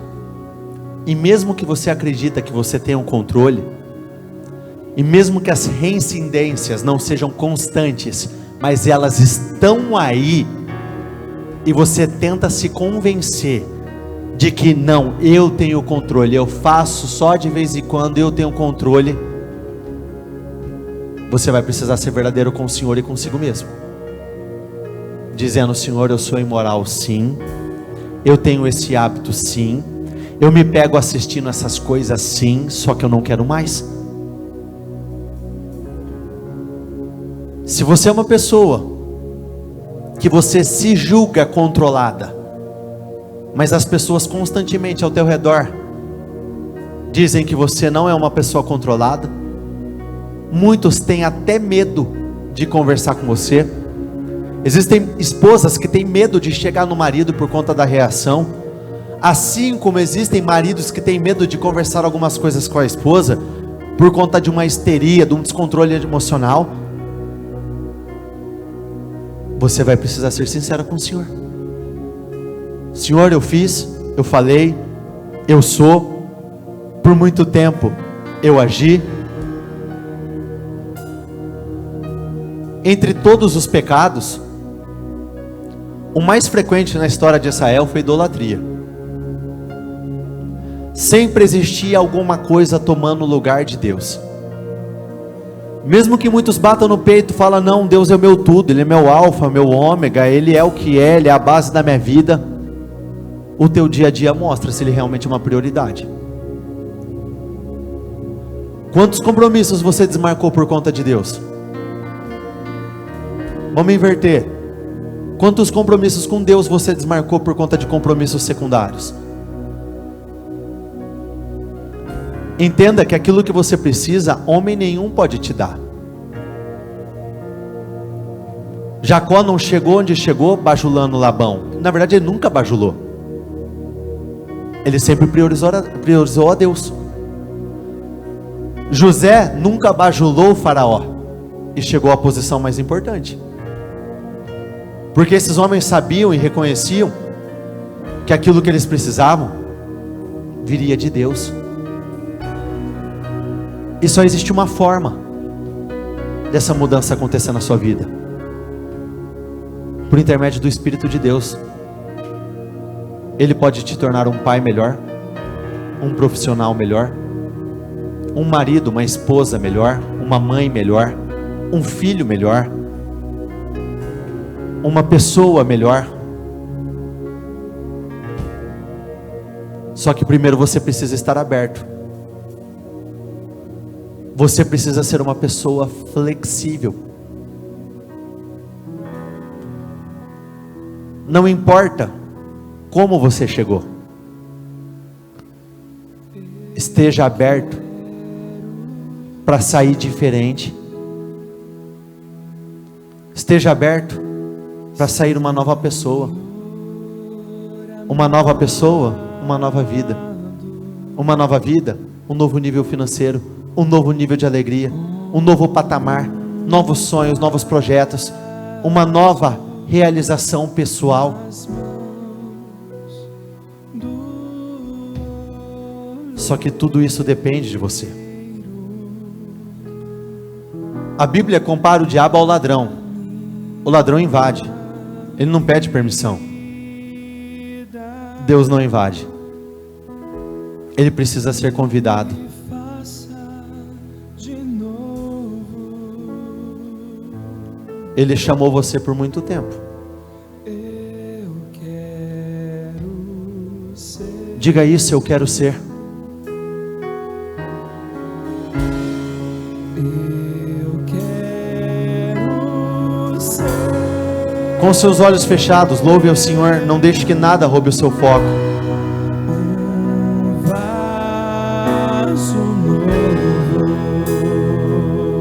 e mesmo que você acredita que você tenha um controle, e mesmo que as reincidências não sejam constantes, mas elas estão aí, e você tenta se convencer de que não, eu tenho controle, eu faço só de vez em quando, eu tenho controle, você vai precisar ser verdadeiro com o Senhor e consigo mesmo, dizendo: Senhor, eu sou imoral sim, eu tenho esse hábito sim, eu me pego assistindo essas coisas sim, só que eu não quero mais. Se Se você é uma pessoa que você se julga controlada, mas as pessoas constantemente ao teu redor dizem que você não é uma pessoa controlada, muitos têm até medo de conversar com você. Existem esposas que têm medo de chegar no marido por conta da reação, assim como existem maridos que têm medo de conversar algumas coisas com a esposa por conta de uma histeria, de um descontrole emocional. Você vai precisar ser sincero com o Senhor. Senhor, eu fiz, eu falei, eu sou, por muito tempo eu agi. Entre todos os pecados, o mais frequente na história de Israel foi idolatria. Sempre existia alguma coisa tomando o lugar de Deus. Mesmo que muitos batam no peito e falam, não, Deus é o meu tudo, Ele é meu alfa, meu ômega, Ele é o que é, Ele é a base da minha vida. O teu dia a dia mostra se Ele realmente é uma prioridade. Quantos compromissos você desmarcou por conta de Deus? Vamos inverter. Quantos compromissos com Deus você desmarcou por conta de compromissos secundários? Entenda que aquilo que você precisa, homem nenhum pode te dar. Jacó não chegou onde chegou bajulando Labão. Na verdade ele nunca bajulou. Ele sempre priorizou a Deus. José nunca bajulou o faraó e chegou à posição mais importante. Porque esses homens sabiam e reconheciam que aquilo que eles precisavam viria de Deus. E só existe uma forma dessa mudança acontecer na sua vida: por intermédio do Espírito de Deus. Ele pode te tornar um pai melhor, um profissional melhor, um marido, uma esposa melhor, uma mãe melhor, um filho melhor, uma pessoa melhor. Só que primeiro você precisa estar aberto. Você precisa ser uma pessoa flexível. Não importa como você chegou, esteja aberto para sair diferente. Esteja aberto para sair uma nova pessoa. Uma nova pessoa, uma nova vida. Uma nova vida, um novo nível financeiro, um novo nível de alegria, um novo patamar, novos sonhos, novos projetos, uma nova realização pessoal. Só que tudo isso depende de você. A Bíblia compara o diabo ao ladrão. O ladrão invade, ele não pede permissão. Deus não invade, ele precisa ser convidado. Ele chamou você por muito tempo. Diga isso: eu quero ser. Com seus olhos fechados, louve ao Senhor. Não deixe que nada roube o seu foco.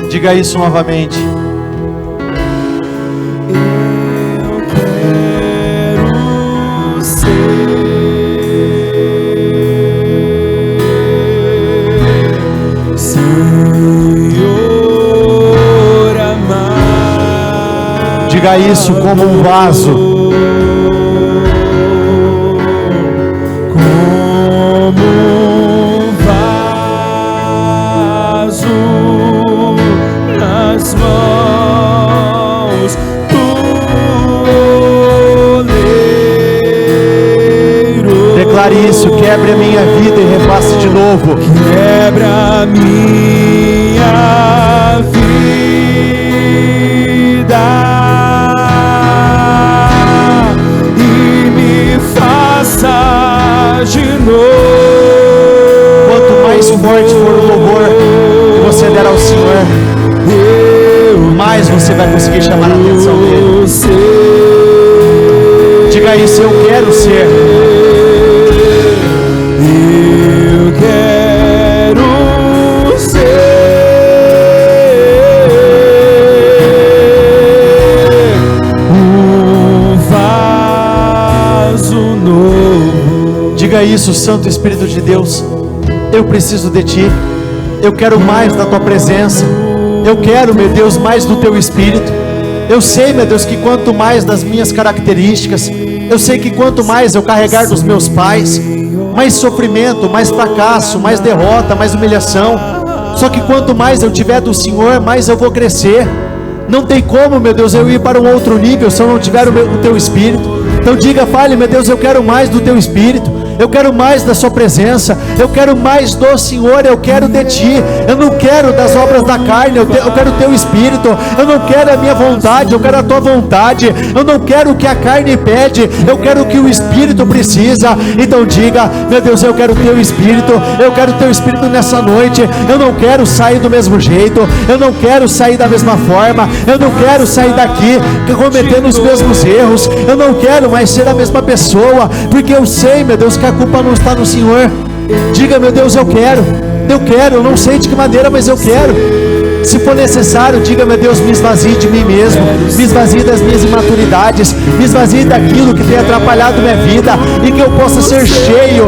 Diga isso novamente. Eu quero ser Senhor amado. Diga isso como um vaso. Como um vaso nas mãos do oleiro. Declare isso: quebre a minha vida e refaça de novo. Quebra a minha vida e me faça de novo. Quanto mais forte for o louvor que você der ao Senhor, mais você vai conseguir chamar a atenção dele. Diga isso: eu quero ser. Eu quero ser um vaso novo. Diga isso, Santo Espírito de Deus: eu preciso de Ti. Eu quero mais da Tua presença. Eu quero, meu Deus, mais do Teu Espírito. Eu sei, meu Deus, que quanto mais das minhas características, eu sei que quanto mais eu carregar dos meus pais, mais sofrimento, mais fracasso, mais derrota, mais humilhação. Só que quanto mais eu tiver do Senhor, mais eu vou crescer. Não tem como, meu Deus, eu ir para um outro nível se eu não tiver o Teu Espírito. Então diga, fale: meu Deus, eu quero mais do Teu Espírito. Eu quero mais da Sua presença. Eu quero mais do Senhor. Eu quero de Ti. Eu não quero das obras da carne. Eu quero o Teu Espírito. Eu não quero a minha vontade. Eu quero a Tua vontade. Eu não quero o que a carne pede. Eu quero o que o Espírito precisa. Então diga: meu Deus, eu quero o Teu Espírito. Eu quero o Teu Espírito nessa noite. Eu não quero sair do mesmo jeito. Eu não quero sair da mesma forma. Eu não quero sair daqui cometendo os mesmos erros. Eu não quero mais ser a mesma pessoa, porque eu sei, meu Deus, que a culpa não está no Senhor. Diga: meu Deus, eu quero, eu não sei de que maneira, mas eu quero. Se for necessário, diga: meu Deus, me esvazie de mim mesmo, me esvazie das minhas imaturidades, me esvazie daquilo que tem atrapalhado minha vida, e que eu possa ser cheio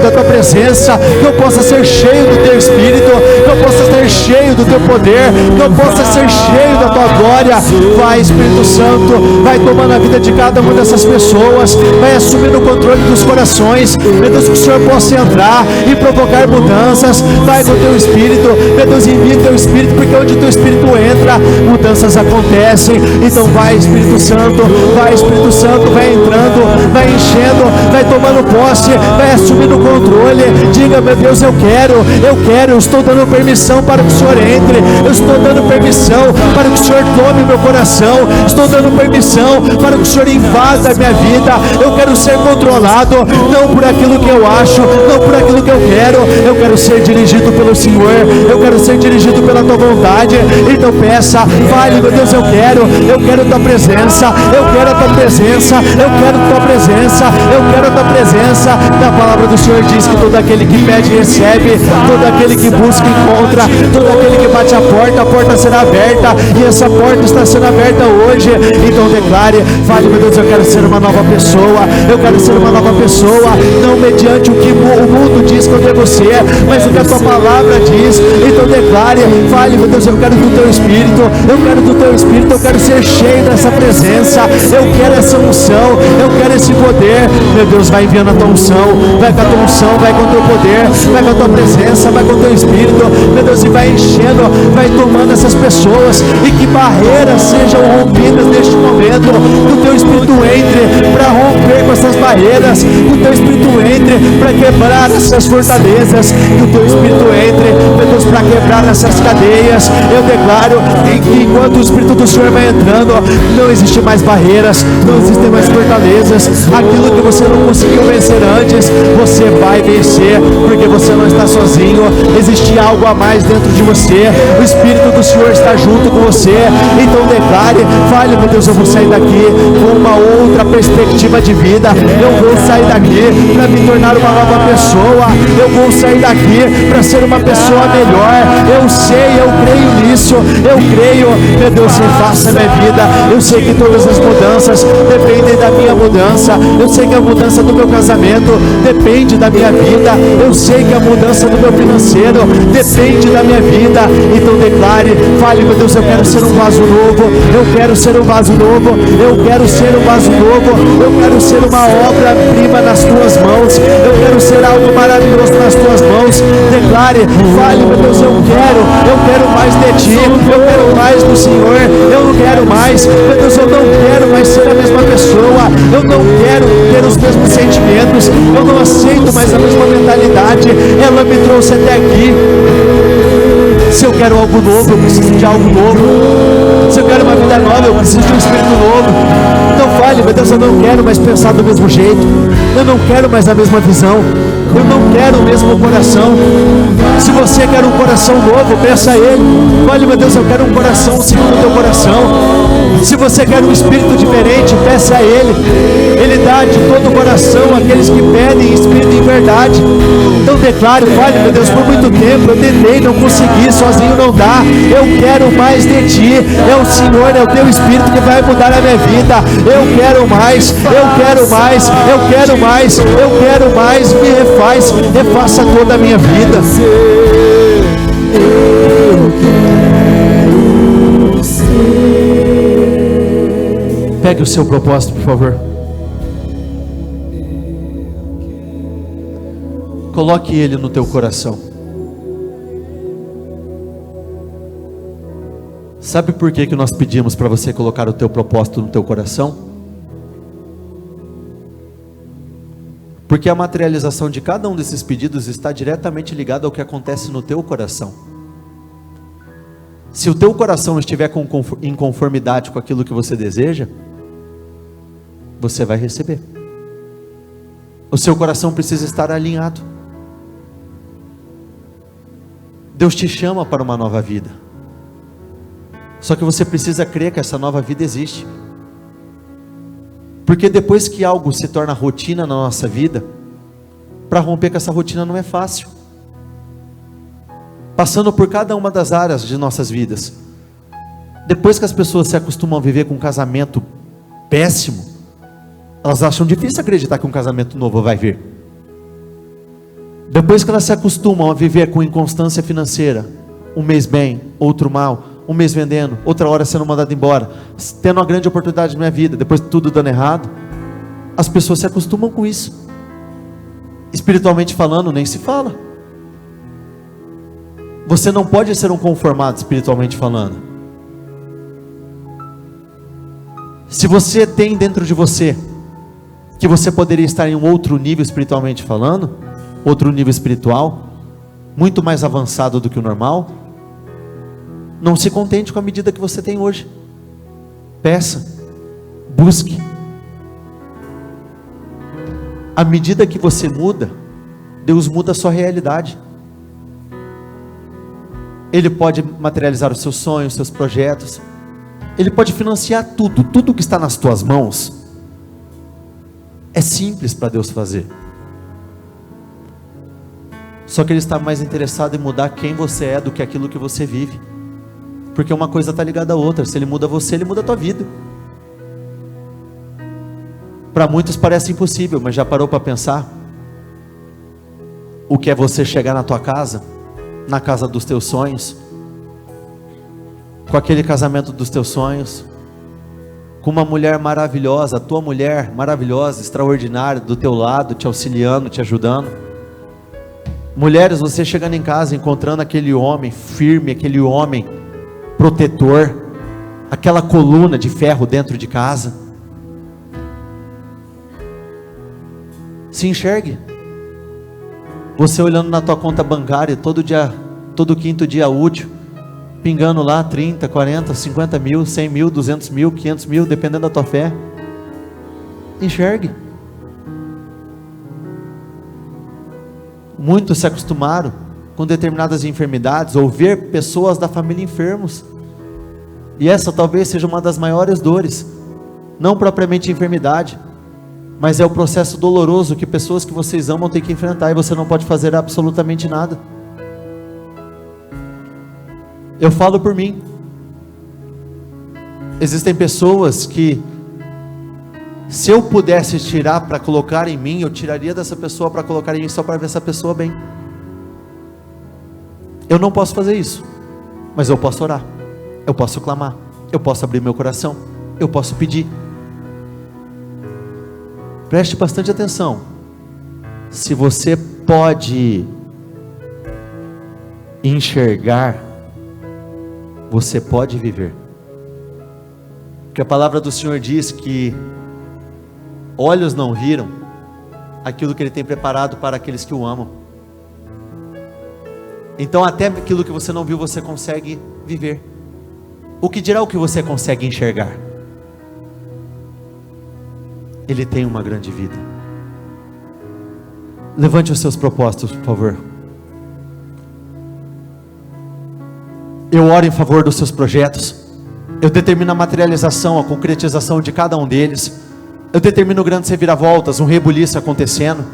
da Tua presença, que eu possa ser cheio do Teu Espírito, que eu possa ser cheio do Teu poder, que eu possa ser cheio da Tua glória. Vai, Espírito Santo, vai tomando a vida de cada uma dessas pessoas, vai assumindo o controle dos corações. Meu Deus, que o Senhor possa entrar e provocar mudanças. Vai com o Teu Espírito, meu Deus, envia o Teu Espírito, porque onde o Teu Espírito entra, mudanças acontecem. Então vai, Espírito Santo, vai entrando, vai enchendo, vai tomando posse, vai assumindo o controle. Diga: meu Deus, eu quero, eu estou dando permissão para que o Senhor entre, eu estou dando permissão para que o Senhor tome meu coração, estou dando permissão para que o Senhor invada a minha vida. Eu quero ser controlado, não por aquilo que eu acho, não por aquilo que eu quero ser dirigido pelo Senhor, eu quero ser dirigido pela Tua vontade. Então peça, fale: meu Deus, eu quero Tua presença, eu quero a Tua presença, eu quero Tua presença, eu quero a Tua presença. Na palavra do Senhor diz que todo aquele que pede recebe, todo aquele que busca encontra, todo aquele que bate a porta será aberta, e essa porta está sendo aberta hoje. Então declare, fale: meu Deus, eu quero ser uma nova pessoa, eu quero ser uma nova pessoa, não mediante o que o mundo diz que eu devo ser, mas o que a Tua palavra diz. Então declare, fale: meu Deus, eu quero do Teu Espírito, eu quero do Teu Espírito, eu quero ser cheio dessa presença, eu quero essa unção, eu quero esse poder. Meu Deus, vai enviando a Tua unção, vai com a Tua unção, vai com o Teu poder, vai com a Tua presença, vai com o Teu Espírito, meu Deus, e vai enchendo, vai tomando essas pessoas, e que barreiras sejam rompidas neste momento. Que o Teu Espírito entre para romper com essas barreiras, que o Teu Espírito entre para quebrar essas fortalezas, que o Teu Espírito entre, meu Deus, para quebrar essas cadeias. Eu declaro que enquanto o Espírito do Senhor vai entrando, não existe mais barreiras, não existem mais fortalezas. Aquilo que você não conseguiu vencer antes, você vai vencer, porque você não está sozinho. Existe algo a mais dentro de você, o Espírito do Senhor está junto com você. Então declare, fale: meu Deus, eu vou sair daqui com uma outra perspectiva de vida, eu vou sair daqui para me tornar uma nova pessoa, eu vou sair daqui para ser uma pessoa melhor. Eu sei, eu creio nisso, eu creio. Meu Deus, Senhor, faça a minha vida. Eu sei que todas as mudanças dependem da minha mudança, eu sei que a mudança do meu casamento depende da minha vida, eu sei que a mudança do meu financeiro depende da minha vida. Então declare, fale: meu Deus, eu quero ser um vaso novo, eu quero ser um vaso novo, eu quero ser um vaso novo, eu quero ser uma obra-prima nas Tuas mãos, eu quero ser algo maravilhoso nas Tuas mãos. Declare, fale: meu Deus, eu quero mais de Ti, eu quero mais do Senhor, eu não quero mais, meu Deus, eu não quero mais ser a mesma pessoa, eu não quero ter os mesmos sentimentos, eu não aceito mais a mesma mentalidade, ela me trouxe até aqui. Se eu quero algo novo, eu preciso de algo novo. Se eu quero uma vida nova, eu preciso de um Espírito novo. Então fale: meu Deus, eu não quero mais pensar do mesmo jeito, Eu não quero mais a mesma visão. Eu não quero o mesmo coração. Se você quer um coração novo, peça a Ele. Olha, meu Deus, eu quero um coração segundo o teu coração. Se você quer um espírito diferente, peça a Ele. Ele dá de todo o coração àqueles que pedem espírito em verdade. Então declare, olha, meu Deus, por muito tempo eu tentei, não consegui, sozinho não dá. Eu quero mais de Ti. É o Senhor, é o Teu Espírito que vai mudar a minha vida. Eu quero mais, eu quero mais, eu quero mais, eu quero mais. Me refaz, refaça toda a minha vida. Eu quero ser. Pegue o seu propósito, por favor. Coloque ele no teu coração. Sabe por que nós pedimos para você colocar o teu propósito no teu coração? Porque a materialização de cada um desses pedidos está diretamente ligada ao que acontece no teu coração. Se o teu coração estiver em conformidade com aquilo que você deseja, você vai receber. O seu coração precisa estar alinhado. Deus te chama para uma nova vida. Só que você precisa crer que essa nova vida existe. Porque depois que algo se torna rotina na nossa vida, para romper com essa rotina não é fácil. Passando por cada uma das áreas de nossas vidas. Depois que as pessoas se acostumam a viver com um casamento péssimo, elas acham difícil acreditar que um casamento novo vai vir. Depois que elas se acostumam a viver com inconstância financeira, um mês bem, outro mal, um mês vendendo, outra hora sendo mandado embora, tendo uma grande oportunidade na minha vida, depois tudo dando errado, as pessoas se acostumam com isso. Espiritualmente falando, nem se fala. Você não pode ser um conformado espiritualmente falando. Se você tem dentro de você que você poderia estar em um outro nível espiritualmente falando, outro nível espiritual, muito mais avançado do que o normal, não se contente com a medida que você tem hoje. Peça, busque. À medida que você muda, Deus muda a sua realidade. Ele pode materializar os seus sonhos, os seus projetos. Ele pode financiar tudo, tudo que está nas tuas mãos. É simples para Deus fazer. Só que Ele está mais interessado em mudar quem você é do que aquilo que você vive. Porque uma coisa está ligada à outra. Se Ele muda você, Ele muda a tua vida. Para muitos parece impossível, mas já parou para pensar? O que é você chegar na tua casa, na casa dos teus sonhos, com aquele casamento dos teus sonhos, com uma mulher maravilhosa, a tua mulher maravilhosa, extraordinária, do teu lado, te auxiliando, te ajudando. Mulheres, você chegando em casa, encontrando aquele homem firme, aquele homem protetor, aquela coluna de ferro dentro de casa. Se enxergue. Você olhando na tua conta bancária, todo quinto dia útil, pingando lá 30, 40, 50 mil, 100 mil, 200 mil, 500 mil, dependendo da tua fé. Enxergue. Muitos se acostumaram com determinadas enfermidades, ou ver pessoas da família enfermos, e essa talvez seja uma das maiores dores, não propriamente a enfermidade, mas é o processo doloroso que pessoas que vocês amam têm que enfrentar, e você não pode fazer absolutamente nada. Eu falo por mim, existem pessoas que, se eu pudesse tirar para colocar em mim, eu tiraria dessa pessoa para colocar em mim, só para ver essa pessoa bem. Eu não posso fazer isso, mas eu posso orar, eu posso clamar, eu posso abrir meu coração, eu posso pedir. Preste bastante atenção. Se você pode enxergar, você pode viver. Porque a palavra do Senhor diz que olhos não viram aquilo que Ele tem preparado para aqueles que o amam. Então até aquilo que você não viu, você consegue viver. O que dirá o que você consegue enxergar? Ele tem uma grande vida. Levante os seus propósitos, por favor. Eu oro em favor dos seus projetos. Eu determino a materialização, a concretização de cada um deles. Eu determino grandes reviravoltas, um rebuliço acontecendo.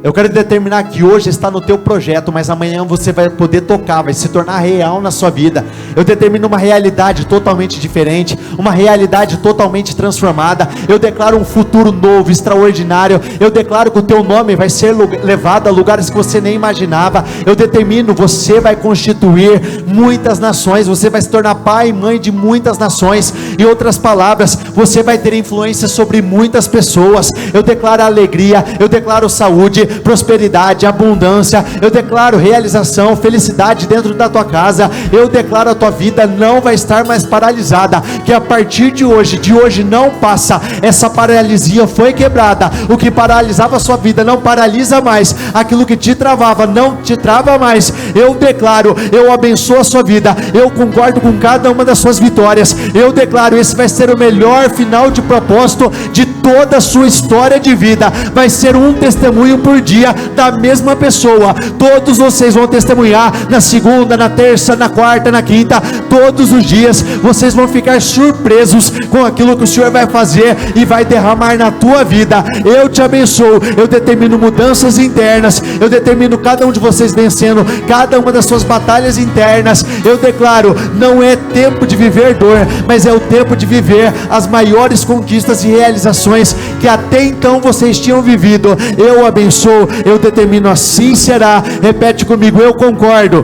Eu quero determinar que hoje está no teu projeto, mas amanhã você vai poder tocar, vai se tornar real na sua vida. Eu determino uma realidade totalmente diferente, uma realidade totalmente transformada. Eu declaro um futuro novo, extraordinário. Eu declaro que o teu nome vai ser levado a lugares que você nem imaginava. Eu determino, você vai constituir muitas nações, você vai se tornar pai e mãe de muitas nações. Em outras palavras, você vai ter influência sobre muitas pessoas. Eu declaro alegria, eu declaro saúde, prosperidade, abundância. Eu declaro realização, felicidade dentro da tua casa. Eu declaro a tua vida não vai estar mais paralisada, que a partir de hoje não passa. Essa paralisia foi quebrada. O que paralisava a sua vida não paralisa mais. Aquilo que te travava não te trava mais. Eu declaro, eu abençoo a sua vida. Eu concordo com cada uma das suas vitórias. Eu declaro, esse vai ser o melhor final de propósito de toda a sua história de vida. Vai ser um testemunho por dia da mesma pessoa. Todos vocês vão testemunhar na segunda, na terça, na quarta, na quinta. Todos os dias vocês vão ficar surpresos com aquilo que o Senhor vai fazer e vai derramar na tua vida. Eu te abençoo. Eu determino mudanças internas. Eu determino cada um de vocês vencendo cada uma das suas batalhas internas. Eu declaro, não é tempo de viver dor, mas é o tempo de viver as maiores conquistas e realizações que até então vocês tinham vivido. Eu abençoo. Eu determino, assim será. Repete comigo, eu concordo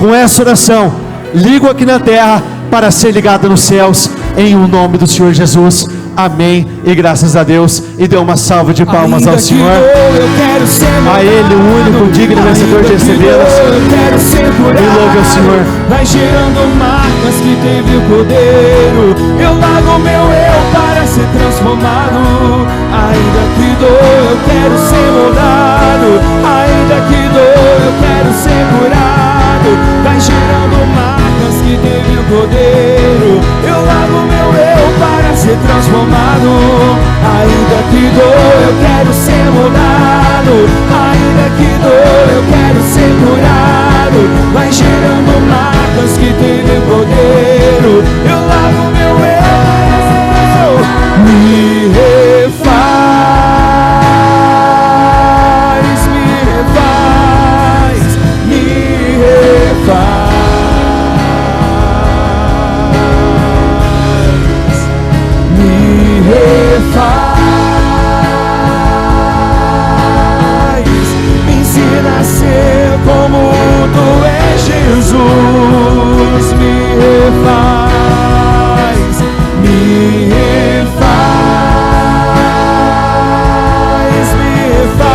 com essa oração. Ligo aqui na terra para ser ligado nos céus, em o nome do Senhor Jesus. Amém e graças a Deus. E dê uma salva de palmas ao Senhor. A Ele, o único digno vencedor de recebê-las. E louve ao Senhor. Vai gerando marcas que teve o poder. Eu largo meu eu para ser transformado. Ainda que dor, eu quero ser moldado. Ainda que dor, eu quero ser curado. Vai gerando marcas que teve o poder. Eu largo meu eu para ser transformado. Ainda que dor, eu quero ser moldado. Ainda que dor, eu quero ser curado. Vai gerando marcas que teve poder. Eu largo meu eu, me refaz, me refaz. Me ensina a ser como tu és, Jesus. Me refaz, me refaz, me refaz,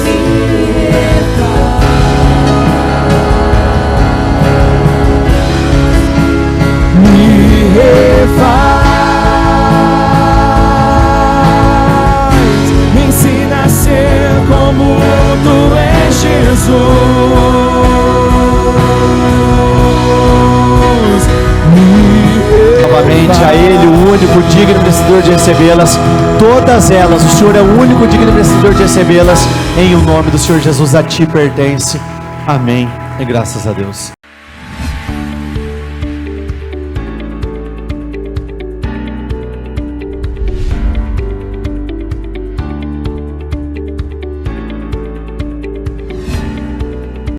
me refaz, me refaz. Como tu és, Jesus. Novamente a Ele, o único digno e merecedor de recebê-las. Todas elas, o Senhor é o único digno e merecedor de recebê-las. Em o nome do Senhor Jesus, a ti pertence. Amém e graças a Deus.